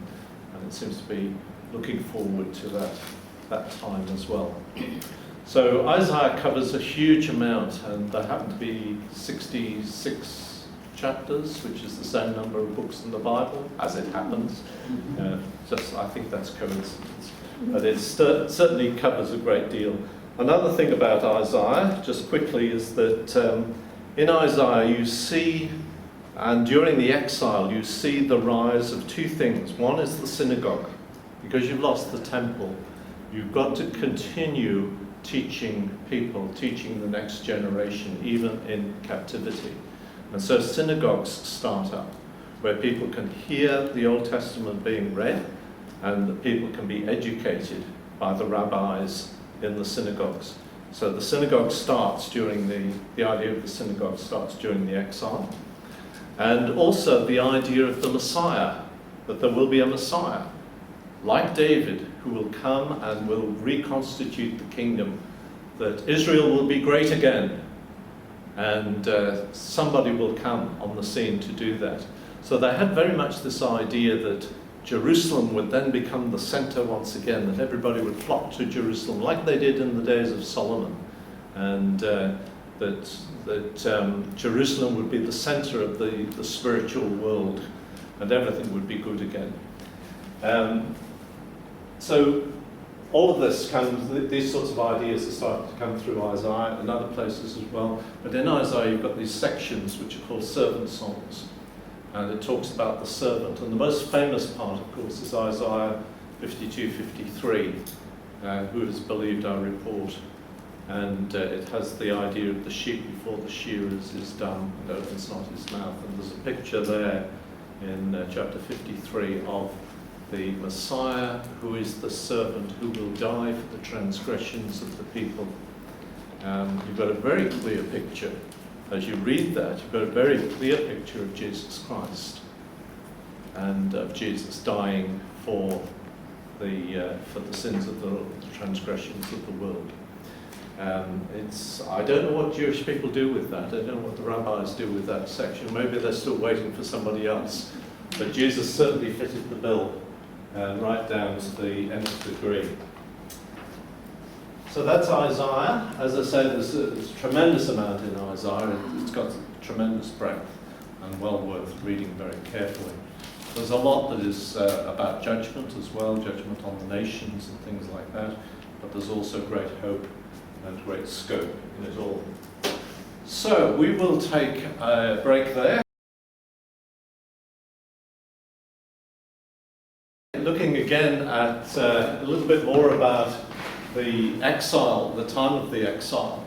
and it seems to be looking forward to that time as well. So Isaiah covers a huge amount, and there happen to be 66 chapters, which is the same number of books in the Bible, as it happens. I think that's coincidence. But it certainly covers a great deal. Another thing about Isaiah, just quickly, is that in Isaiah you see, and during the exile, you see the rise of two things. One is the synagogue. Because you've lost the temple, you've got to continue teaching people, teaching the next generation, even in captivity. And so synagogues start up, where people can hear the Old Testament being read, and the people can be educated by the rabbis in the synagogues. So the synagogue starts during the idea of the synagogue starts during the exile. And also the idea of the Messiah, that there will be a Messiah, like David, who will come and will reconstitute the kingdom, that Israel will be great again, and somebody will come on the scene to do that. So they had very much this idea that Jerusalem would then become the center once again, that everybody would flock to Jerusalem like they did in the days of Solomon, and that Jerusalem would be the center of the spiritual world, and everything would be good again. So all of this these sorts of ideas are starting to come through Isaiah and other places as well. But in Isaiah you've got these sections which are called servant songs. And it talks about the servant. And the most famous part, of course, is Isaiah 52:53. Who has believed our report? And it has the idea of the sheep before the shearers is dumb and opens not his mouth. And there's a picture there in chapter 53 of the Messiah, who is the servant who will die for the transgressions of the people. You've got a very clear picture. As you read that, you've got a very clear picture of Jesus Christ and of Jesus dying for the sins of the transgressions of the world. I don't know what Jewish people do with that. I don't know what the rabbis do with that section. Maybe they're still waiting for somebody else. But Jesus certainly fitted the bill right down to the nth degree. So that's Isaiah. As I say, there's a tremendous amount in Isaiah. It's got tremendous breadth and well worth reading very carefully. There's a lot that is about judgment as well, judgment on the nations and things like that. But there's also great hope and great scope in it all. So we will take a break there. Looking again at a little bit more about the exile, the time of the exile.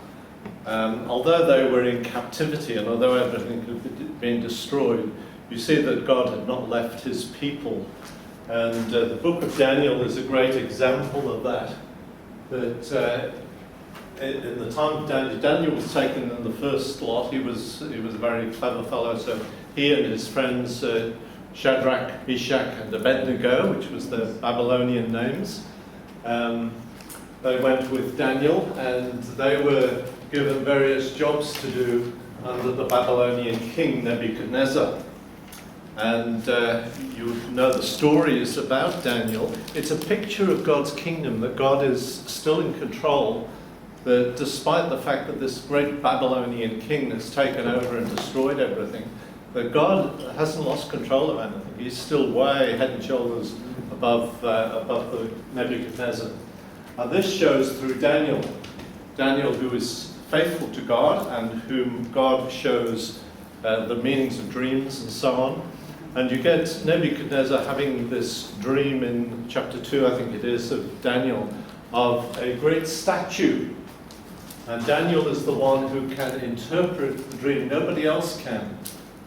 Although they were in captivity and although everything had been destroyed, you see that God had not left his people. And the book of Daniel is a great example of that. That in the time of Daniel was taken in the first lot. He was a very clever fellow, so he and his friends Shadrach, Meshach and Abednego, which was their Babylonian names, they went with Daniel, and they were given various jobs to do under the Babylonian king Nebuchadnezzar. And you know the stories about Daniel. It's a picture of God's kingdom, that God is still in control, that despite the fact that this great Babylonian king has taken over and destroyed everything, that God hasn't lost control of anything. He's still way head and shoulders above the Nebuchadnezzar. And this shows through Daniel. Daniel, who is faithful to God and whom God shows the meanings of dreams and so on. And you get Nebuchadnezzar having this dream in chapter 2, I think it is, of Daniel, of a great statue. And Daniel is the one who can interpret the dream. Nobody else can.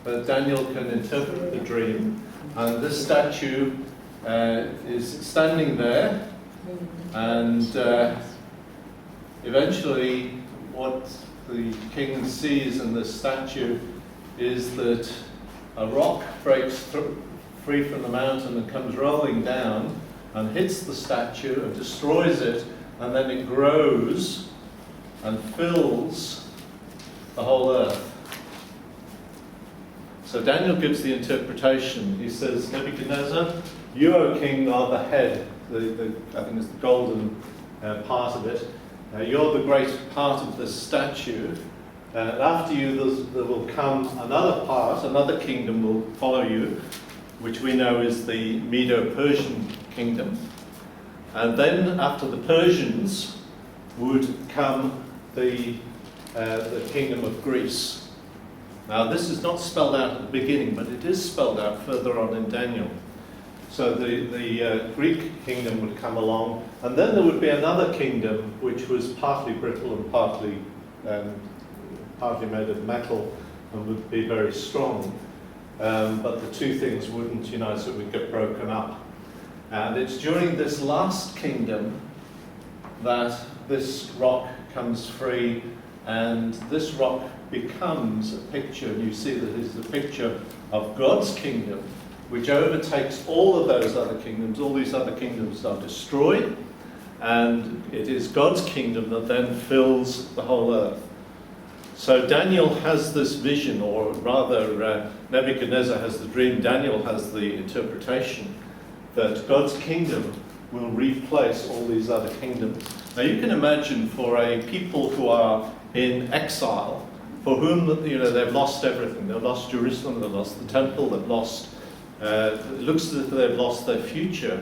But Daniel can interpret the dream. And this statue is standing there. And eventually what the king sees in this statue is that a rock breaks free from the mountain and comes rolling down and hits the statue and destroys it, and then it grows and fills the whole earth. So Daniel gives the interpretation. He says, Nebuchadnezzar, you, O king, are the head. I think it's the golden part of it. You're the great part of this statue. After you, there will come another part, another kingdom will follow you, which we know is the Medo-Persian kingdom. And then after the Persians would come the kingdom of Greece. Now this is not spelled out at the beginning, but it is spelled out further on in Daniel. So the Greek kingdom would come along, and then there would be another kingdom which was partly brittle and partly made of metal and would be very strong. But the two things wouldn't unite, so it would get broken up. And it's during this last kingdom that this rock comes free, and this rock becomes a picture, and you see that it is a picture of God's kingdom, which overtakes all of those other kingdoms. All these other kingdoms are destroyed, and it is God's kingdom that then fills the whole earth. So Daniel has this vision, or rather Nebuchadnezzar has the dream, Daniel has the interpretation, that God's kingdom will replace all these other kingdoms. Now you can imagine for a people who are in exile, for whom they've lost everything. They've lost Jerusalem, they've lost the temple, they've lost, it looks as if they've lost their future.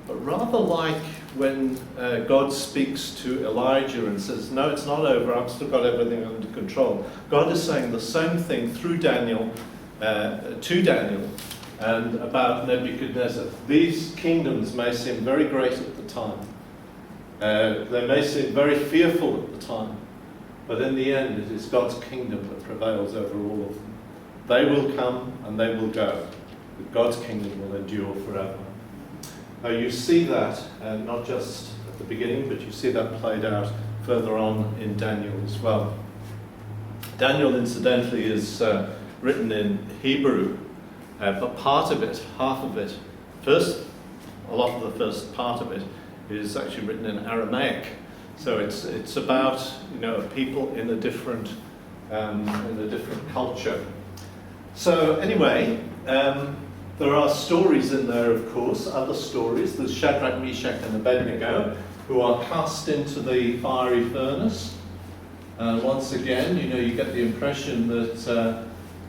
But rather like when God speaks to Elijah and says, no, it's not over, I've still got everything under control. God is saying the same thing through Daniel, to Daniel, and about Nebuchadnezzar. These kingdoms may seem very great at the time. They may seem very fearful at the time. But in the end, it is God's kingdom that prevails over all of them. They will come and they will go. But God's kingdom will endure forever. Now you see that, not just at the beginning, but you see that played out further on in Daniel as well. Daniel, incidentally, is written in Hebrew, but part of it, half of it, a lot of the first part of it is actually written in Aramaic. So it's about a people in a different culture. So anyway. There are stories in there, of course, other stories. There's Shadrach, Meshach and Abednego, who are cast into the fiery furnace. Once again, you get the impression that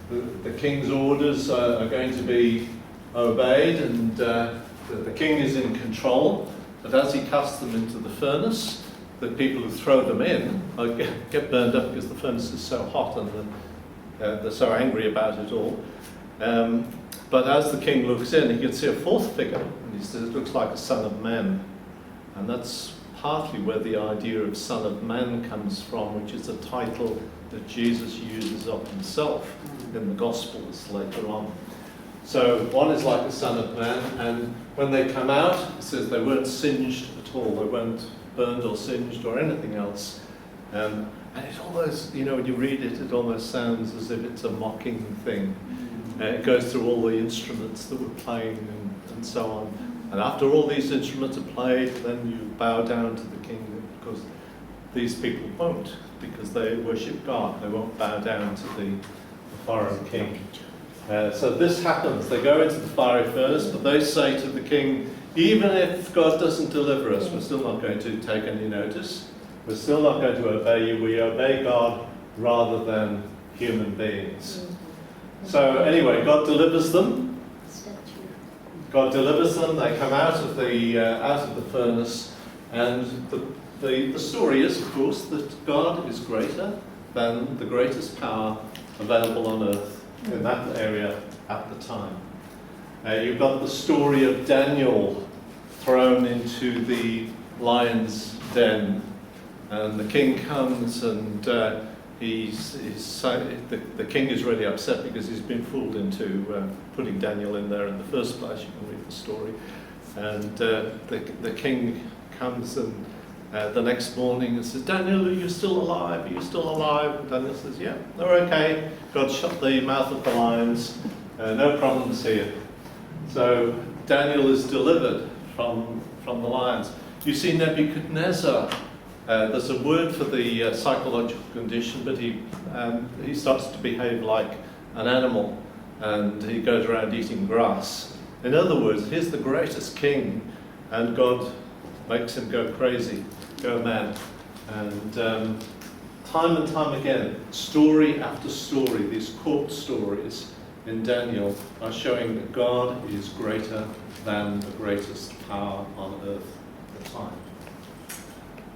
the king's orders are going to be obeyed, and that the king is in control. But as he casts them into the furnace, the people who throw them in get burned up because the furnace is so hot, and they're so angry about it all. But as the king looks in, he can see a fourth figure, and he says it looks like a son of man. And that's partly where the idea of son of man comes from, which is a title that Jesus uses of himself in the Gospels later on. So one is like a son of man, and when they come out, it says they weren't singed at all, they weren't burned or singed or anything else. And it almost, when you read it, it almost sounds as if it's a mocking thing. It goes through all the instruments that were playing and so on. And after all these instruments are played, then you bow down to the king, because these people won't, because they worship God. They won't bow down to the foreign king. So this happens. They go into the fiery furnace, but they say to the king, even if God doesn't deliver us, we're still not going to take any notice. We're still not going to obey you. We obey God rather than human beings. So anyway, God delivers them. God delivers them. They come out of the furnace, and the story is, of course, that God is greater than the greatest power available on earth in that area at the time. You've got the story of Daniel thrown into the lion's den, and the king comes, and the king is really upset because he's been fooled into putting Daniel in there in the first place. You can read the story. And the king comes and the next morning and says, Daniel, are you still alive? Are you still alive? And Daniel says, yeah, they're okay. God shut the mouth of the lions. No problems here. So Daniel is delivered from the lions. You see Nebuchadnezzar. There's a word for the psychological condition, but he starts to behave like an animal, and he goes around eating grass. In other words, he's the greatest king, and God makes him go crazy, go mad. And time and time again, story after story, these court stories in Daniel are showing that God is greater than the greatest power on earth at the time.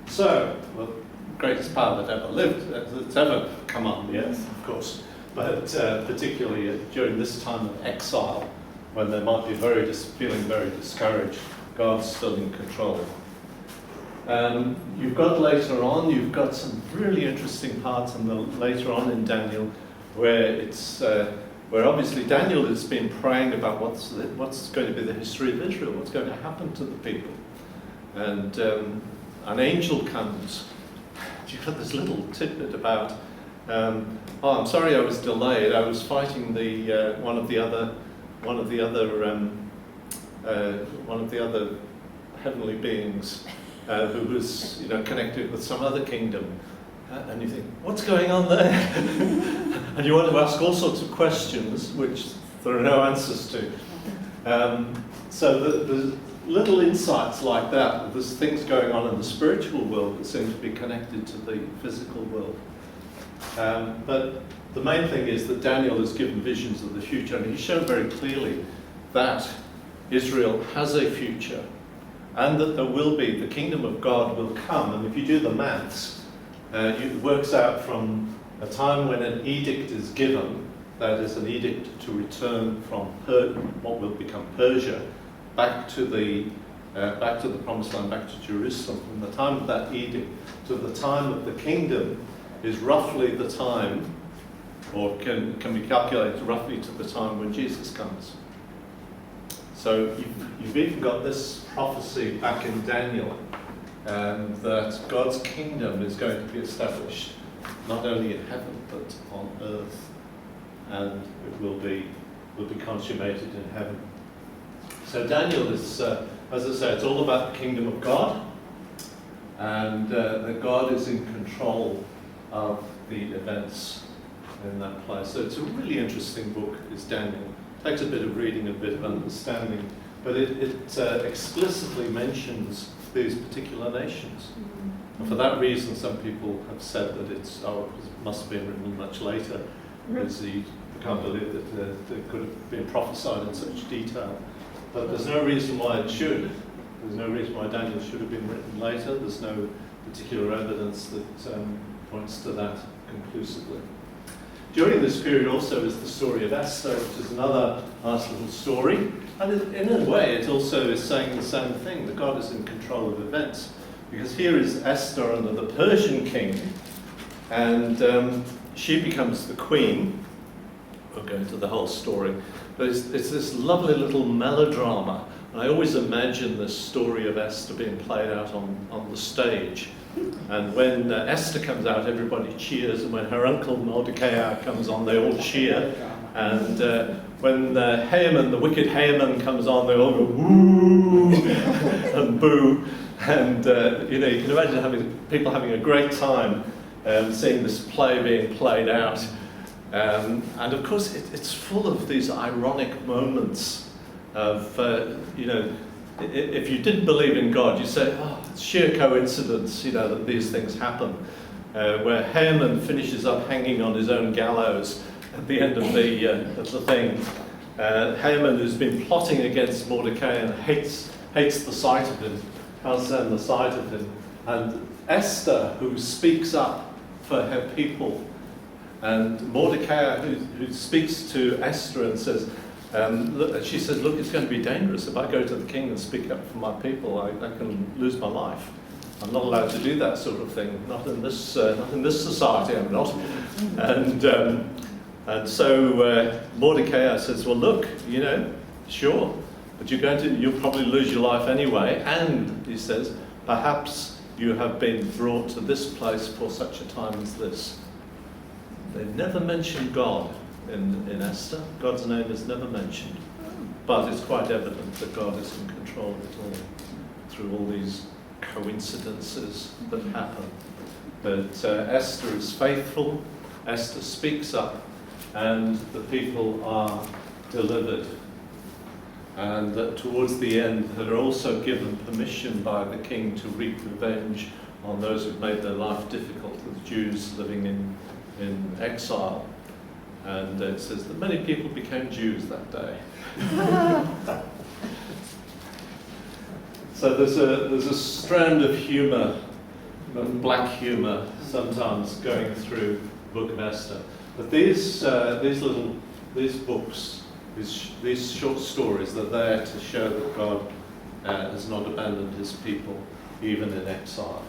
So, well, greatest power that ever lived, that's ever come on the earth, of course, but particularly during this time of exile, when they might be feeling very discouraged, God's still in control. You've got later on, you've got some really interesting parts later on in Daniel, where where obviously Daniel has been praying about what's going to be the history of Israel, what's going to happen to the people, and an angel comes. You've got this little tidbit about, I'm sorry I was delayed. I was fighting one of the other heavenly beings who was connected with some other kingdom. And you think, what's going on there? And you want to ask all sorts of questions which there are no answers to. So there's little insights like that. There's things going on in the spiritual world that seem to be connected to the physical world. But the main thing is that Daniel is given visions of the future, and he's shown very clearly that Israel has a future, and that there will be, the kingdom of God will come. And if you do the maths, it works out from a time when an edict is given, that is an edict to return from what will become Persia, back to the promised land, back to Jerusalem. From the time of that edict to the time of the kingdom is roughly the time, or can be calculated roughly to the time when Jesus comes. So you've even got this prophecy back in Daniel, that God's kingdom is going to be established not only in heaven but on earth, and it will be consummated in heaven. So Daniel is, as I say, it's all about the kingdom of God, and that God is in control of the events in that place. So it's a really interesting book, is Daniel. It takes a bit of reading, a bit of understanding, but it explicitly mentions these particular nations. And for that reason, some people have said that it must have been written much later, because you can't believe that it could have been prophesied in such detail. But there's no reason why it should. There's no reason why Daniel should have been written later. There's no particular evidence that points to that conclusively. During this period also is the story of Esther, which is another nice little story. And in a way, it also is saying the same thing, that God is in control of events. Because here is Esther under the Persian king, and she becomes the queen. We'll go into the whole story. But it's this lovely little melodrama. And I always imagine this story of Esther being played out on the stage. And when Esther comes out, everybody cheers. And when her uncle Mordecai comes on, they all cheer. And when Haman, the wicked Haman, comes on, they all go woo and boo. And you can imagine people having a great time seeing this play being played out. And of course, it's full of these ironic moments of, if you didn't believe in God, you'd say, oh, it's sheer coincidence, that these things happen. Where Haman finishes up hanging on his own gallows at the end of the thing. Haman, who's been plotting against Mordecai and hates the sight of him, can't stand the sight of him. And Esther, who speaks up for her people. And Mordecai, who speaks to Esther and says, she says, look, it's going to be dangerous. If I go to the king and speak up for my people, I can lose my life. I'm not allowed to do that sort of thing. Not in this society, I'm not. And so Mordecai says, well, look, sure, but you'll probably lose your life anyway. And he says, perhaps you have been brought to this place for such a time as this. They never mention God in Esther. God's name is never mentioned. But it's quite evident that God is in control of it all, through all these coincidences that happen. But Esther is faithful, Esther speaks up, and the people are delivered. And that towards the end, they're also given permission by the king to wreak revenge on those who've made their life difficult, the Jews living in exile. And it says that many people became Jews that day. So there's a strand of humour, black humour, sometimes going through the Book of Esther. But these books, these short stories, they're there to show that God has not abandoned his people, even in exile.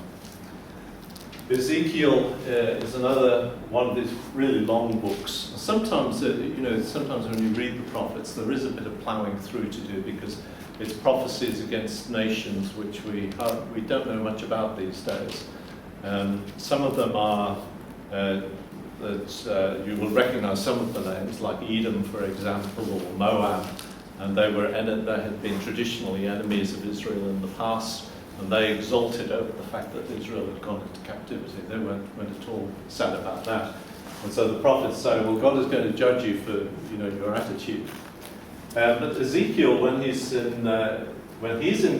Ezekiel is another one of these really long books. Sometimes, sometimes when you read the prophets, there is a bit of ploughing through to do because it's prophecies against nations which we don't know much about these days. Some of them are that you will recognise some of the names, like Edom, for example, or Moab, and they had been traditionally enemies of Israel in the past. And they exulted over the fact that Israel had gone into captivity. They weren't at all sad about that. And so the prophets say, well, God is going to judge you for your attitude. But Ezekiel, when he's in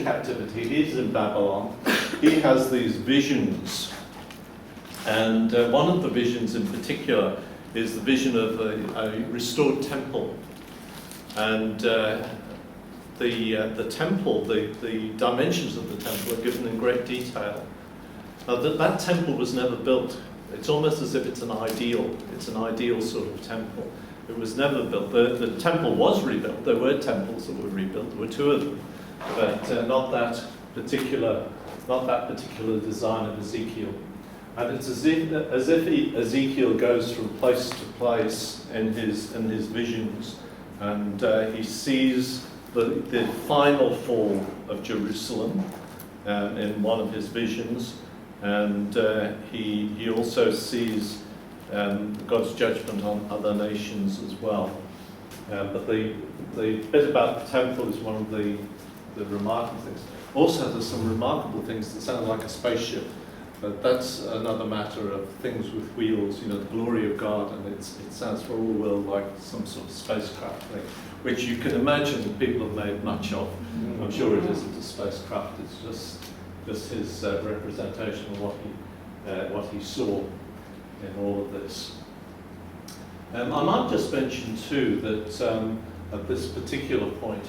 captivity, he's in Babylon, he has these visions. And one of the visions in particular is the vision of a restored temple. And the temple, the dimensions of the temple are given in great detail. Now that temple was never built. It's almost as if it's an ideal sort of temple. It was never built. The temple was rebuilt. There were temples that were rebuilt. There were two of them, but not that particular design of Ezekiel. And it's as if Ezekiel goes from place to place in his visions, and he sees the final fall of Jerusalem in one of his visions, and he also sees God's judgment on other nations as well. But the bit about the temple is one of the remarkable things. Also, there's some remarkable things that sound like a spaceship, but that's another matter of things with wheels, the glory of God, and it sounds for all the world like some sort of spacecraft thing, which you can imagine people have made much of. I'm sure it isn't a spacecraft, it's just his representation of what he saw in all of this. I might just mention too that at this particular point,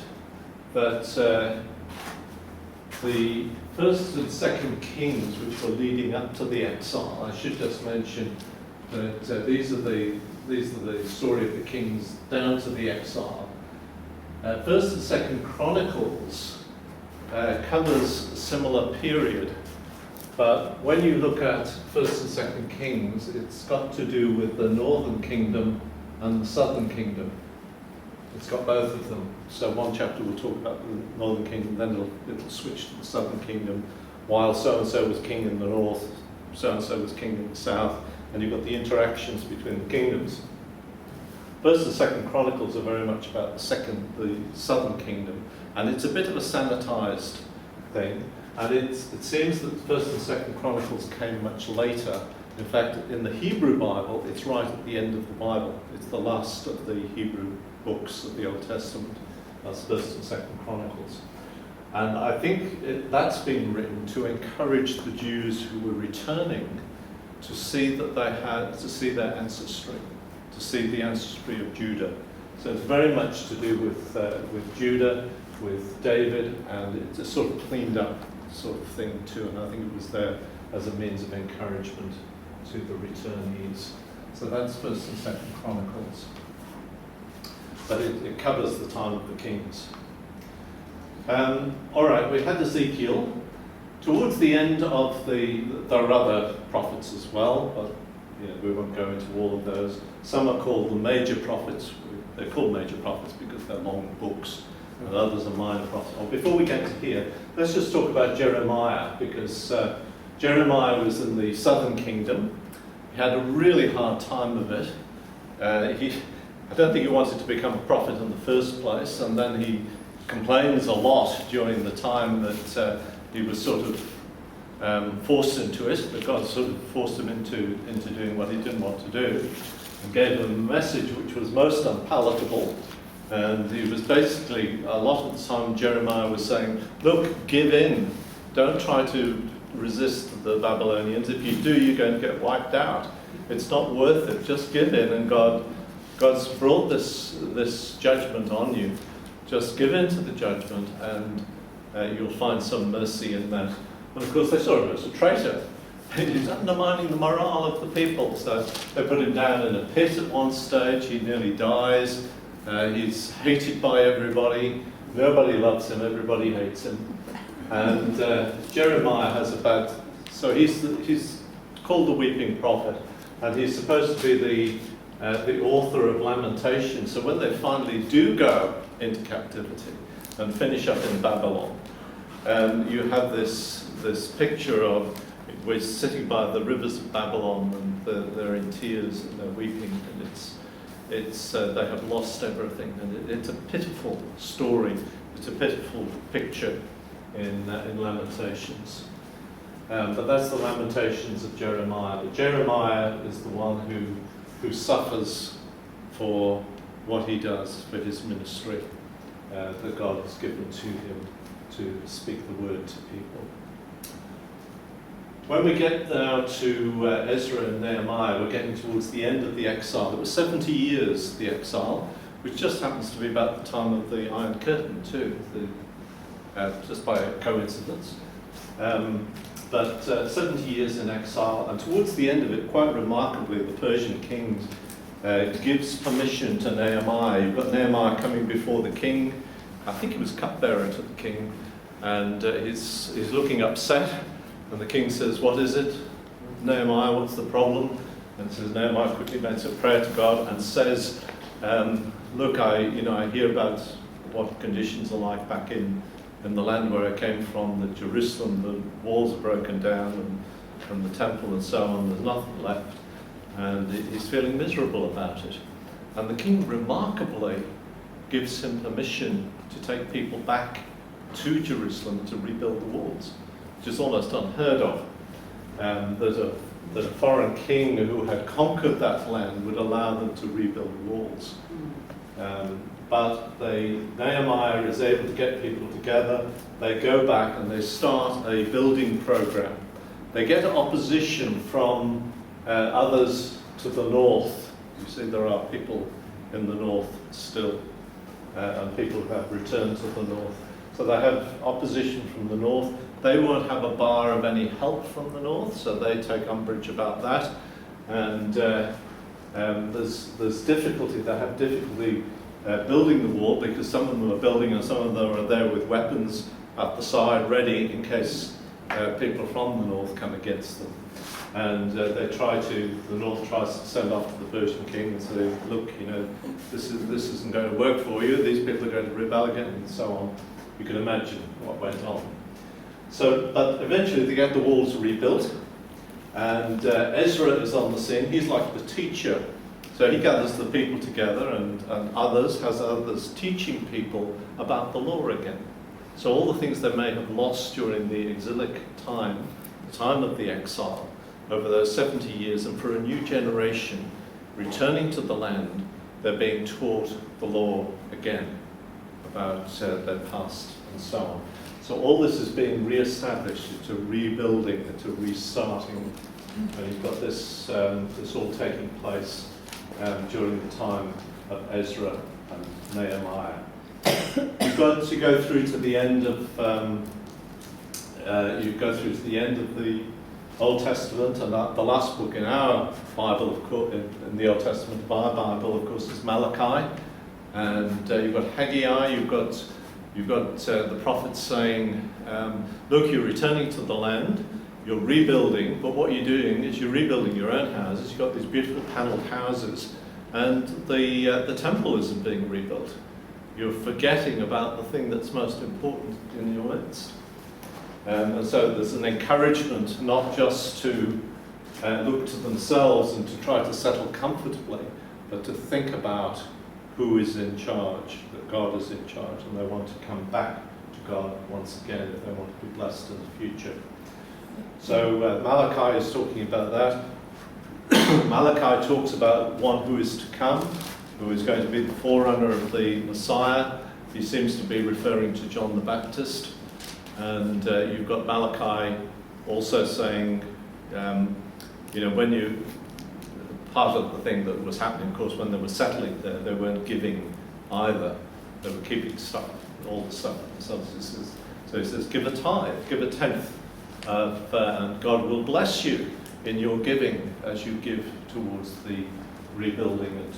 that the first and second kings which were leading up to the exile, I should just mention But these are the story of the kings down to the exile. First and Second Chronicles covers a similar period, but when you look at First and Second Kings, it's got to do with the northern kingdom and the southern kingdom. It's got both of them. So one chapter will talk about the northern kingdom, then it'll switch to the southern kingdom, while so-and-so was king in the north, so-and-so was king in the south, and you've got the interactions between the kingdoms. First and Second Chronicles are very much about the southern kingdom, and it's a bit of a sanitized thing, and it seems that First and Second Chronicles came much later. In fact, in the Hebrew Bible, it's right at the end of the Bible. It's the last of the Hebrew books of the Old Testament. That's First and Second Chronicles. And I think that's been written to encourage the Jews who were returning to see that to see their ancestry, to see the ancestry of Judah. So it's very much to do with Judah, with David, and it's a sort of cleaned up sort of thing too. And I think it was there as a means of encouragement to the returnees. So that's First and Second Chronicles. But it covers the time of the kings. All right, we had Ezekiel. Towards the end of there are other prophets as well, but we won't go into all of those. Some are called the major prophets. They're called major prophets because they're long books, and others are minor prophets. Well, before we get to here, let's just talk about Jeremiah, because Jeremiah was in the southern kingdom. He had a really hard time of it. I don't think he wanted to become a prophet in the first place, and then he complains a lot during the time that he was sort of forced into it, that God sort of forced him into doing what he didn't want to do, and gave him a message which was most unpalatable. And he was basically, a lot of the time Jeremiah was saying, look, give in, don't try to resist the Babylonians. If you do, you're going to get wiped out. It's not worth it, just give in, and God's brought this judgment on you. Just give in to the judgment, and you'll find some mercy in that. And of course, they saw him as a traitor. He's undermining the morale of the people. So they put him down in a pit at one stage. He nearly dies. He's hated by everybody. Nobody loves him. Everybody hates him. And Jeremiah has so he's called the weeping prophet, and he's supposed to be the author of Lamentation. So when they finally do go into captivity and finish up in Babylon, you have this picture of we're sitting by the rivers of Babylon, and they're in tears and they're weeping, and it's they have lost everything, and it's a pitiful story. It's a pitiful picture in Lamentations. But that's the Lamentations of Jeremiah. But Jeremiah is the one who suffers for what he does, for his ministry that God has given to him to speak the word to people. When we get now to Ezra and Nehemiah, we're getting towards the end of the exile. It was 70 years, the exile, which just happens to be about the time of the Iron Curtain too, just by coincidence. But 70 years in exile, and towards the end of it, quite remarkably, the Persian king gives permission to Nehemiah. You've got Nehemiah coming before the king. I think he was cupbearer to the king, and he's looking upset. And the king says, "What is it, Nehemiah? What's the problem?" And says Nehemiah quickly makes a prayer to God and says, "Look, I hear about what conditions are like back in the land where I came from, that Jerusalem, the walls are broken down, and the temple and so on, there's nothing left." And he's feeling miserable about it. And the king remarkably gives him permission to take people back to Jerusalem to rebuild the walls, which is almost unheard of. That a foreign king who had conquered that land would allow them to rebuild walls. But Nehemiah is able to get people together. They go back and they start a building program. They get opposition from others to the north. You see, there are people in the north still, and people who have returned to the north. So they have opposition from the north. They won't have a bar of any help from the north, so they take umbrage about that. and there's difficulty. They have difficulty building the wall because some of them are building and some of them are there with weapons at the side ready in case people from the north come against them. And the north tries to send off to the Persian king and say, look, you know, this isn't going to work for you, these people are going to rebel again, and so on. You can imagine what went on. So, but eventually they get the walls rebuilt, and Ezra is on the scene. He's like the teacher. So he gathers the people together and has others teaching people about the law again. So all the things they may have lost during the exilic time, the time of the exile, over those 70 years, and for a new generation returning to the land, they're being taught the law again about their past and so on. So all this is being re-established, it's a rebuilding, it's a restarting, and you've got this all taking place during the time of Ezra and Nehemiah. You've got to go through to the end of the Old Testament, and the last book in our Bible, of course, in the Old Testament, our Bible, of course, is Malachi, and you've got Haggai. You've got the prophets saying, "Look, you're returning to the land, you're rebuilding, but what you're doing is you're rebuilding your own houses. You've got these beautiful panelled houses, and the temple isn't being rebuilt. You're forgetting about the thing that's most important in your midst." And so there's an encouragement not just to look to themselves and to try to settle comfortably, but to think about who is in charge, that God is in charge, and they want to come back to God once again if they want to be blessed in the future. So Malachi is talking about that. Malachi talks about one who is to come, who is going to be the forerunner of the Messiah. He seems to be referring to John the Baptist. And you've got Malachi also saying, part of the thing that was happening, of course, when they were settling there, they weren't giving either. They were keeping stuff, all the stuff themselves. So he says, give a tithe, give a tenth, and God will bless you in your giving as you give towards the rebuilding and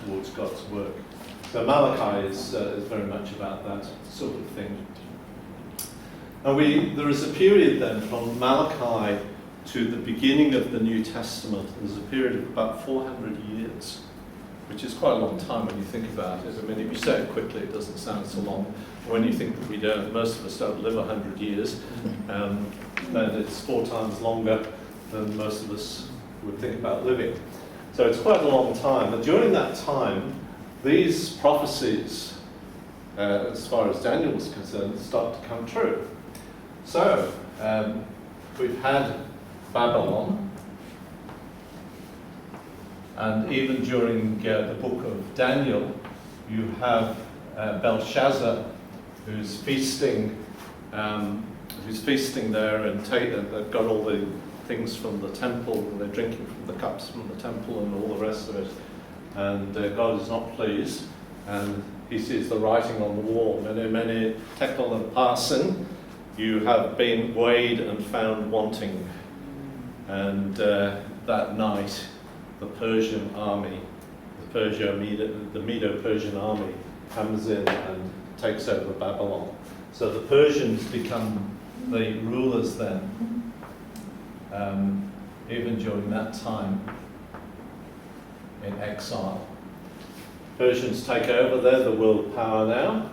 towards God's work. So Malachi is very much about that sort of thing. And there is a period then from Malachi to the beginning of the New Testament. There's a period of about 400 years, which is quite a long time when you think about it. I mean, if you say it quickly, it doesn't sound so long. When you think that most of us don't live 100 years, then it's 4 times longer than most of us would think about living. So it's quite a long time. But during that time, these prophecies, as far as Daniel was concerned, start to come true. So, we've had Babylon, and even during the book of Daniel, you have Belshazzar, who's feasting there, and they've got all the things from the temple, and they're drinking from the cups from the temple and all the rest of it, and God is not pleased, and he sees the writing on the wall, mene, mene, tekel and parsin, you have been weighed and found wanting. And that night, the Persian army, the Medo-Persian army, comes in and takes over Babylon. So the Persians become the rulers then, even during that time in exile. Persians take over, they're the world power now.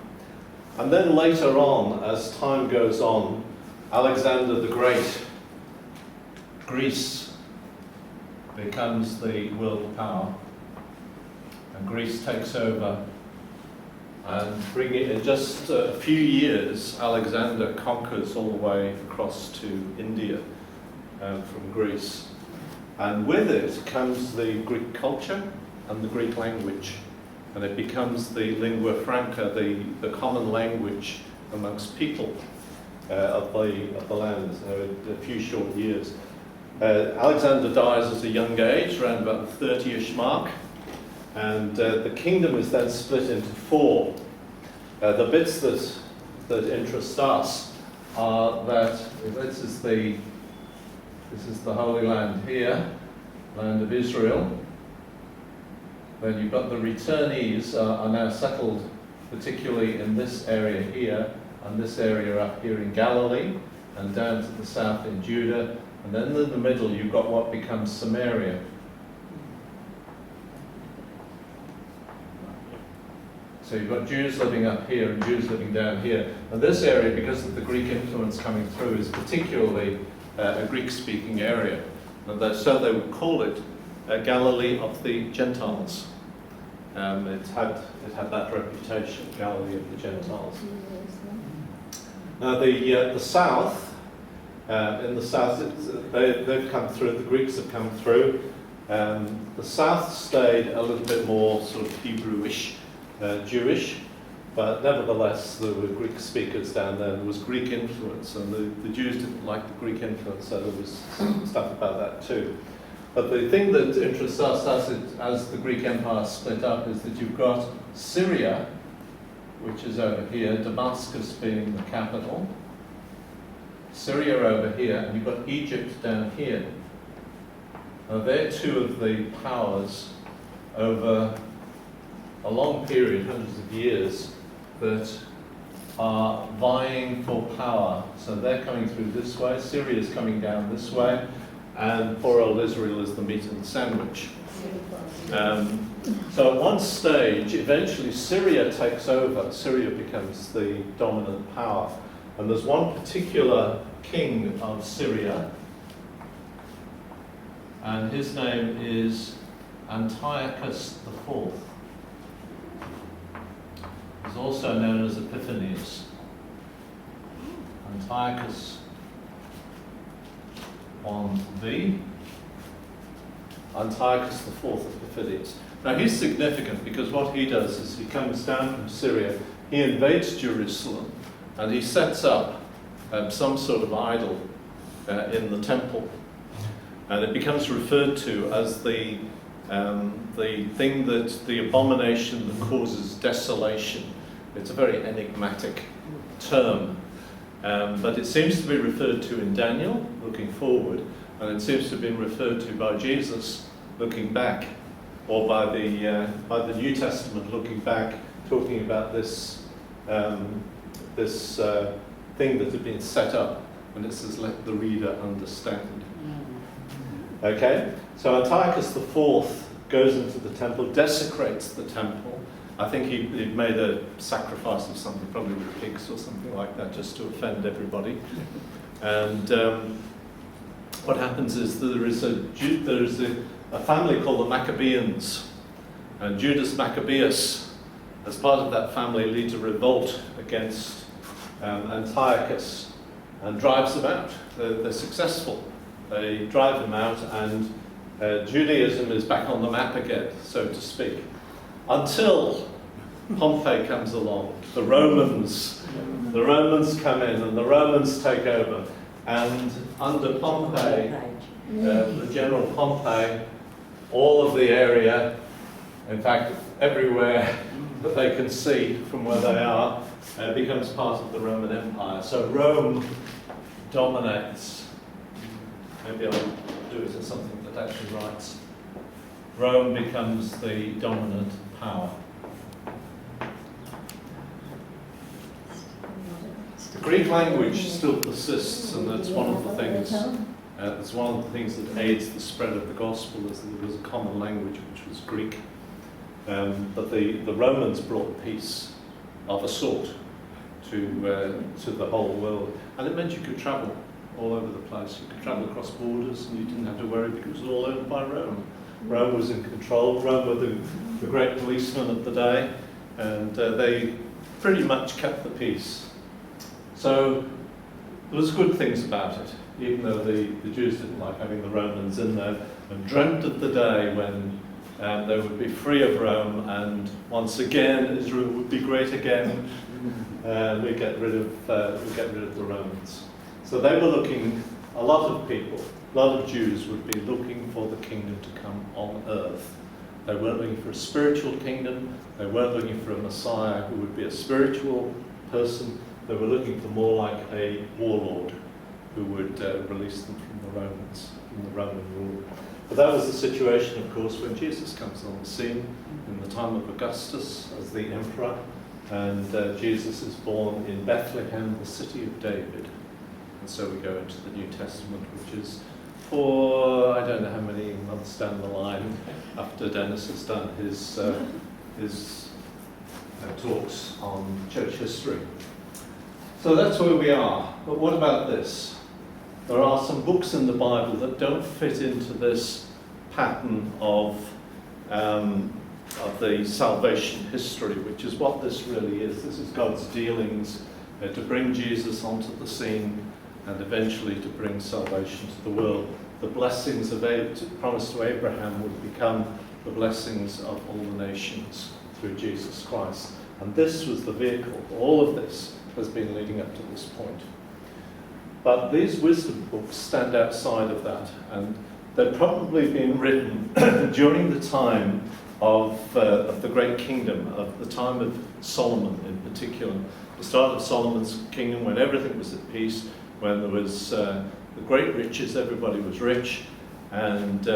And then later on, as time goes on, Alexander the Great, Greece becomes the world power. And Greece takes over. And in just a few years, Alexander conquers all the way across to India from Greece. And with it comes the Greek culture and the Greek language. And it becomes the lingua franca, the common language amongst people of the land in a few short years. Alexander dies at a young age, around about the 30-ish mark, and the kingdom is then split into 4. The bits that interest us are that this is the Holy Land here, land of Israel. Then you've got the returnees are now settled, particularly in this area here, and this area up here in Galilee, and down to the south in Judah. And then in the middle you've got what becomes Samaria. So you've got Jews living up here and Jews living down here. And this area, because of the Greek influence coming through, is particularly a Greek-speaking area. And so they would call it Galilee of the Gentiles. It had that reputation, Galilee of the Gentiles. Now the south, in the south, they've come through, the Greeks have come through. The south stayed a little bit more sort of Hebrewish, Jewish, but nevertheless there were Greek speakers down there. There was Greek influence, and the Jews didn't like the Greek influence, so there was stuff about that too. But the thing that interests us as the Greek Empire split up is that you've got Syria, which is over here, Damascus being the capital, Syria over here, and you've got Egypt down here. Now they're two of the powers over a long period, hundreds of years, that are vying for power. So they're coming through this way, Syria's coming down this way, and poor old Israel is the meat and the sandwich. So at one stage, eventually Syria takes over. Syria becomes the dominant power. And there's one particular king of Syria, and his name is Antiochus IV. He's also known as Epiphanes. Antiochus IV. Antiochus IV Epiphanes. Now he's significant because what he does is he comes down from Syria, he invades Jerusalem, and he sets up some sort of idol in the temple. And it becomes referred to as the thing that, the abomination that causes desolation. It's a very enigmatic term, but it seems to be referred to in Daniel, looking forward, and it seems to have been referred to by Jesus, looking back, or by the New Testament, looking back, talking about this thing that had been set up, and it says, "Let the reader understand." Okay, so Antiochus IV goes into the temple, desecrates the temple. I think he'd made a sacrifice of something, probably with pigs or something like that, just to offend everybody. And what happens is that there is a family called the Maccabeans, and Judas Maccabeus, as part of that family, leads a revolt against Antiochus and drives them out. They're successful. They drive them out, and Judaism is back on the map again, so to speak, until Pompey comes along. The Romans come in, and the Romans take over. And under Pompey, the General Pompey, all of the area, in fact, everywhere that they can see from where they are, becomes part of the Roman Empire. So Rome dominates. Maybe I'll do it as something that actually writes. Rome becomes the dominant power. The Greek language still persists, and that's one of the things. That's one of the things that aids the spread of the gospel, is that there was a common language which was Greek. But the Romans brought peace of a sort to the whole world, and it meant you could travel all over the place. You could travel across borders, and you didn't have to worry because it was all owned by Rome. Rome was in control. Rome were the great policemen of the day, and they pretty much kept the peace. So there was good things about it, even though the Jews didn't like having the Romans in there, and dreamt of the day when they would be free of Rome, and once again Israel would be great again, and we get rid of the Romans. So they were looking. A lot of people, a lot of Jews would be looking for the kingdom to come on earth. They weren't looking for a spiritual kingdom. They weren't looking for a Messiah who would be a spiritual person. They were looking for more like a warlord who would release them from the Romans, from the Roman rule. But that was the situation, of course, when Jesus comes on the scene in the time of Augustus as the emperor, and Jesus is born in Bethlehem, the city of David. And so we go into the New Testament, which is for, I don't know how many months down the line, after Dennis has done his talks on church history. So that's where we are. But what about this? There are some books in the Bible that don't fit into this pattern of the salvation history, which is what this really is. This is God's dealings to bring Jesus onto the scene and eventually to bring salvation to the world. The blessings promised to Abraham would become the blessings of all the nations through Jesus Christ. And this was the vehicle. All of this has been leading up to this point. But these wisdom books stand outside of that, and they've probably been written during the time of the Great Kingdom, of the time of Solomon in particular. The start of Solomon's kingdom, when everything was at peace, when there was the great riches, everybody was rich, and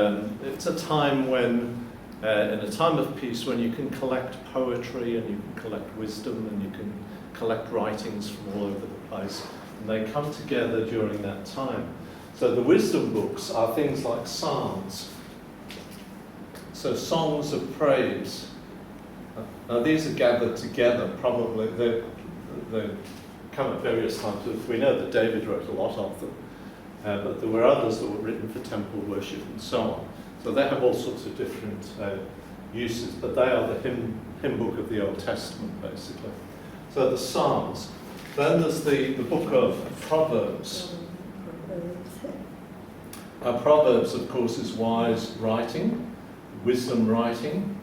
it's a time when, in a time of peace, when you can collect poetry and you can collect wisdom and you can collect writings from all over the place, and they come together during that time. So the wisdom books are things like Psalms, so songs of praise. Now these are gathered together, probably they come at various times. We know that David wrote a lot of them, but there were others that were written for temple worship and so on. So they have all sorts of different uses, but they are the hymn book of the Old Testament, basically. So the Psalms. Then there's the book of Proverbs. Proverbs, of course, is wise writing, wisdom writing,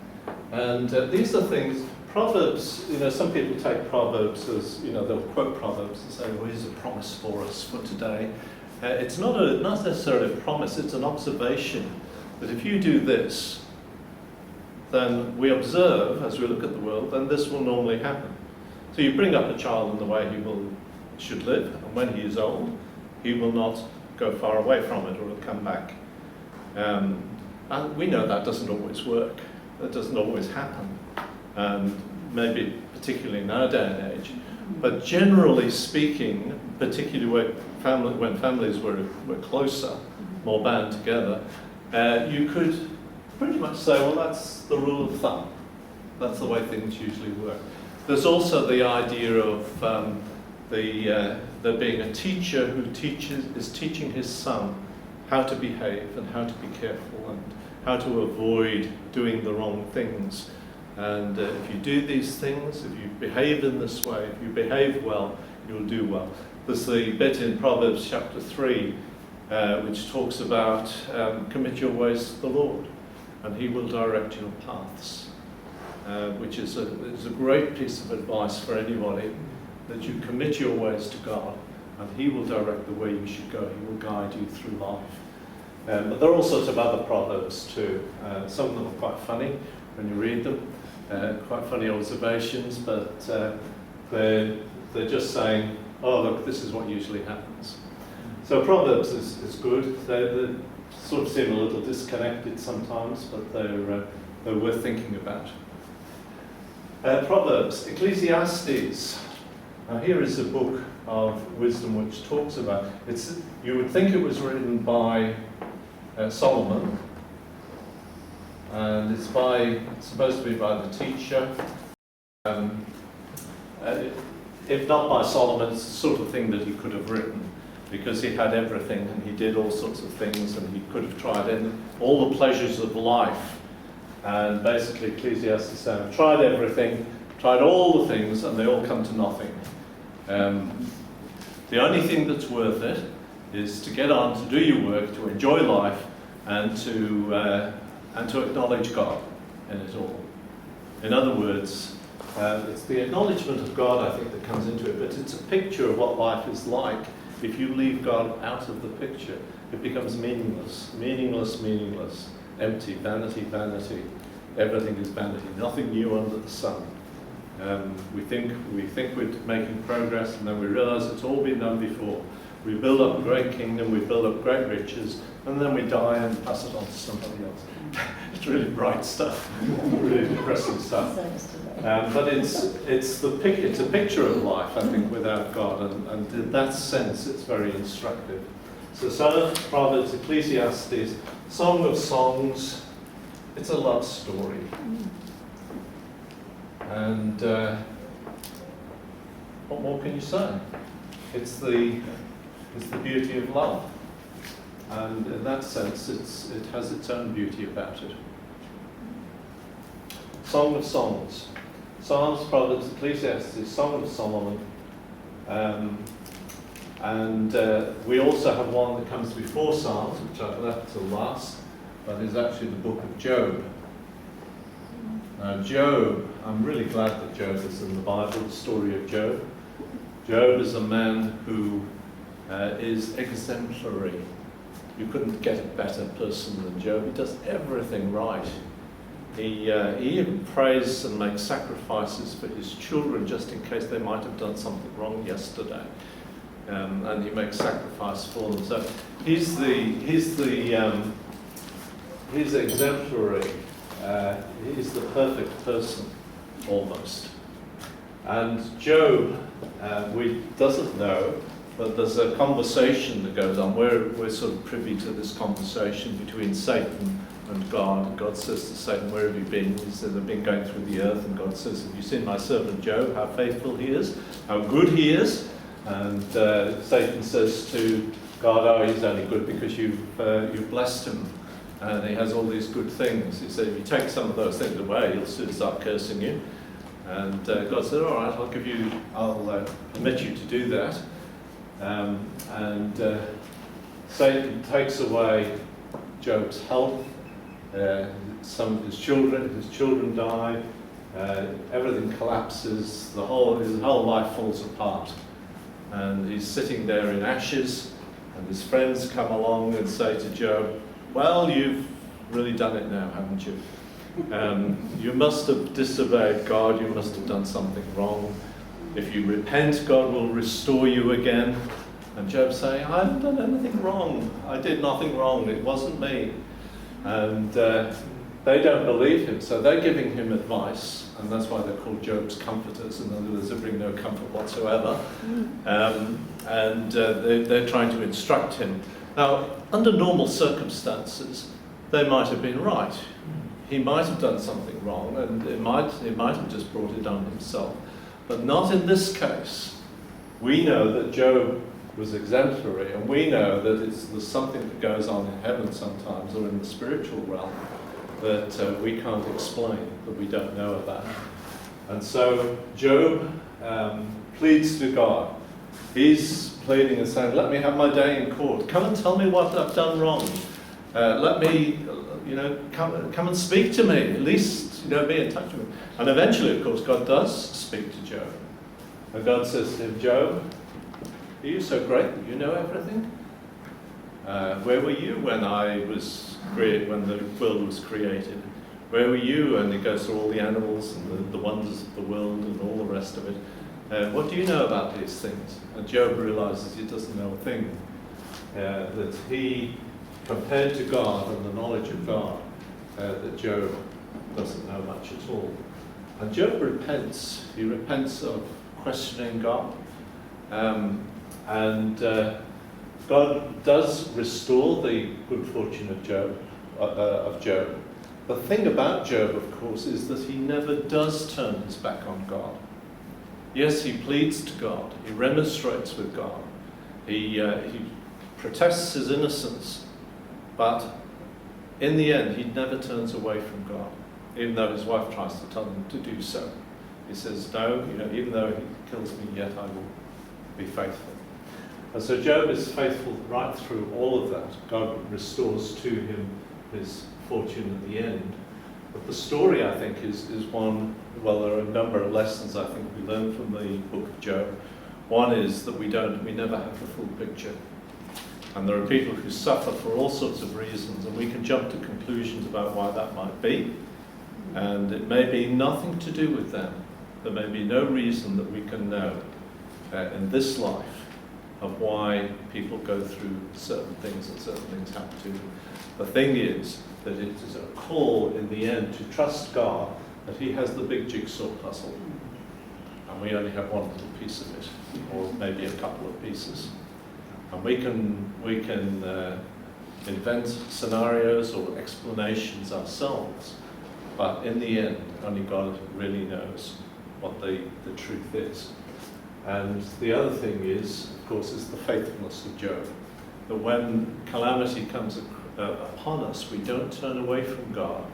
and these are things. Proverbs, some people take Proverbs as, they'll quote Proverbs and say, well, here's a promise for us for today. It's not necessarily a promise, it's an observation that if you do this, then we observe, as we look at the world, then this will normally happen. So you bring up a child in the way he should live, and when he is old, he will not go far away from it, or it'll come back. And we know that doesn't always work. That doesn't always happen. And maybe particularly in our day and age. But generally speaking, particularly when families were closer, more bound together, you could pretty much say, well, that's the rule of thumb. That's the way things usually work. There's also the idea of there being a teacher who is teaching his son how to behave and how to be careful and how to avoid doing the wrong things. And if you do these things, if you behave in this way, if you behave well, you'll do well. There's the bit in Proverbs chapter 3 which talks about commit your ways to the Lord and he will direct your paths, which is a great piece of advice for anybody, that you commit your ways to God and he will direct the way you should go. He will guide you through life. But there are all sorts of other proverbs too. Some of them are quite funny when you read them. Quite funny observations, but they're just saying, oh look, this is what usually happens. So Proverbs is good. They sort of seem a little disconnected sometimes, but they're worth thinking about. Proverbs, Ecclesiastes. Now here is a book of wisdom which talks about, you would think it was written by Solomon, and it's supposed to be by the teacher. If not by Solomon, it's the sort of thing that he could have written, because he had everything and he did all sorts of things and he could have tried all the pleasures of life. And basically Ecclesiastes said, I've tried everything, tried all the things, and they all come to nothing. The only thing that's worth it is to get on, to do your work, to enjoy life, and to acknowledge God in it all. In other words, it's the acknowledgement of God, I think, that comes into it, but it's a picture of what life is like. If you leave God out of the picture, it becomes meaningless, meaningless, meaningless, empty, vanity, vanity. Everything is vanity, nothing new under the sun. We think we're making progress, and then we realise it's all been done before. We build up a great kingdom, we build up great riches, and then we die and pass it on to somebody else. It's really bright stuff, really depressing stuff. But it's a picture of life, I think, without God, and in that sense, it's very instructive. So Psalms, Proverbs, Ecclesiastes, Song of Songs, it's a love story. And what more can you say? It's the beauty of love. And in that sense, it has its own beauty about it. Song of Songs. Psalms, Proverbs, Ecclesiastes, Song of Solomon. And we also have one that comes before Psalms, which I've left till last, but is actually the book of Job. Now Job, I'm really glad that Job is in the Bible, the story of Job. Job is a man who is exemplary. You couldn't get a better person than Job. He does everything right. He even prays and makes sacrifices for his children just in case they might have done something wrong yesterday. And he makes sacrifice for them. So he's exemplary. He's the perfect person, almost. And Job, we doesn't know, but there's a conversation that goes on. We're sort of privy to this conversation between Satan and God. And God says to Satan, "Where have you been?" He says, "I've been going through the earth." And God says, "Have you seen my servant Job, how faithful he is, how good he is?" And Satan says to God, "Oh, he's only good because you've blessed him. And he has all these good things." He said, "If you take some of those things away, he'll soon start cursing you." And God said, "All right, I'll permit you to do that." Satan takes away Job's health. Some of his children die. Everything collapses. His whole life falls apart. And he's sitting there in ashes. And his friends come along and say to Job, "Well, you've really done it now, haven't you? You must have disobeyed God. You must have done something wrong. If you repent, God will restore you again." And Job's saying, "I haven't done anything wrong. I did nothing wrong. It wasn't me." And they don't believe him, so they're giving him advice, and that's why they're called Job's comforters. In other words, they bring no comfort whatsoever. They're trying to instruct him. Now, under normal circumstances, they might have been right. He might have done something wrong, and it might have just brought it on himself. But not in this case. We know that Job was exemplary, and we know that there's something that goes on in heaven sometimes, or in the spiritual realm, that we can't explain, that we don't know about. And so Job pleads to God. He's pleading and saying, "Let me have my day in court. Come and tell me what I've done wrong. Let me, come and speak to me. At least, be in touch with me." And eventually, of course, God does speak to Job. And God says to him, "Job, are you so great that you know everything? Where were you when when the world was created? Where were you?" And he goes through all the animals and the wonders of the world and all the rest of it. "What do you know about these things?" And Job realizes he doesn't know a thing. That he, compared to God and the knowledge of God, that Job doesn't know much at all. And Job repents. He repents of questioning God. God does restore the good fortune of Job. The thing about Job, of course, is that he never does turn his back on God. Yes, he pleads to God. He remonstrates with God. He protests his innocence. But in the end, he never turns away from God, even though his wife tries to tell him to do so. He says, "No, even though he kills me, yet I will be faithful." And so Job is faithful right through all of that. God restores to him his fortune at the end. But the story, I think, is one, well, there are a number of lessons I think we learn from the book of Job. One is that we never have the full picture. And there are people who suffer for all sorts of reasons, and we can jump to conclusions about why that might be. And it may be nothing to do with them. There may be no reason that we can know in this life of why people go through certain things and certain things happen to them. The thing is that it is a call in the end to trust God that He has the big jigsaw puzzle, and we only have one little piece of it, or maybe a couple of pieces. And we can invent scenarios or explanations ourselves, but in the end, only God really knows what the truth is. And the other thing is, of course, is the faithfulness of Job. That when calamity comes upon us, we don't turn away from God.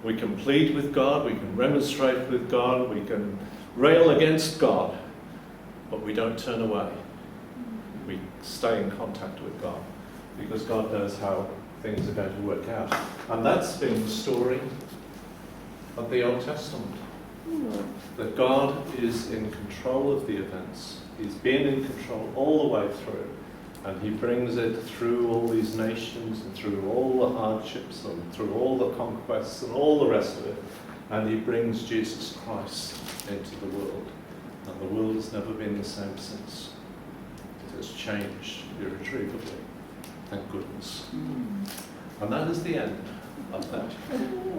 We can plead with God, we can remonstrate with God, we can rail against God, but we don't turn away. We stay in contact with God, because God knows how things are going to work out. And that's been the story of the Old Testament. That God is in control of the events. He's been in control all the way through. And He brings it through all these nations and through all the hardships and through all the conquests and all the rest of it. And He brings Jesus Christ into the world. And the world has never been the same since. It has changed irretrievably. Thank goodness. And that is the end of that.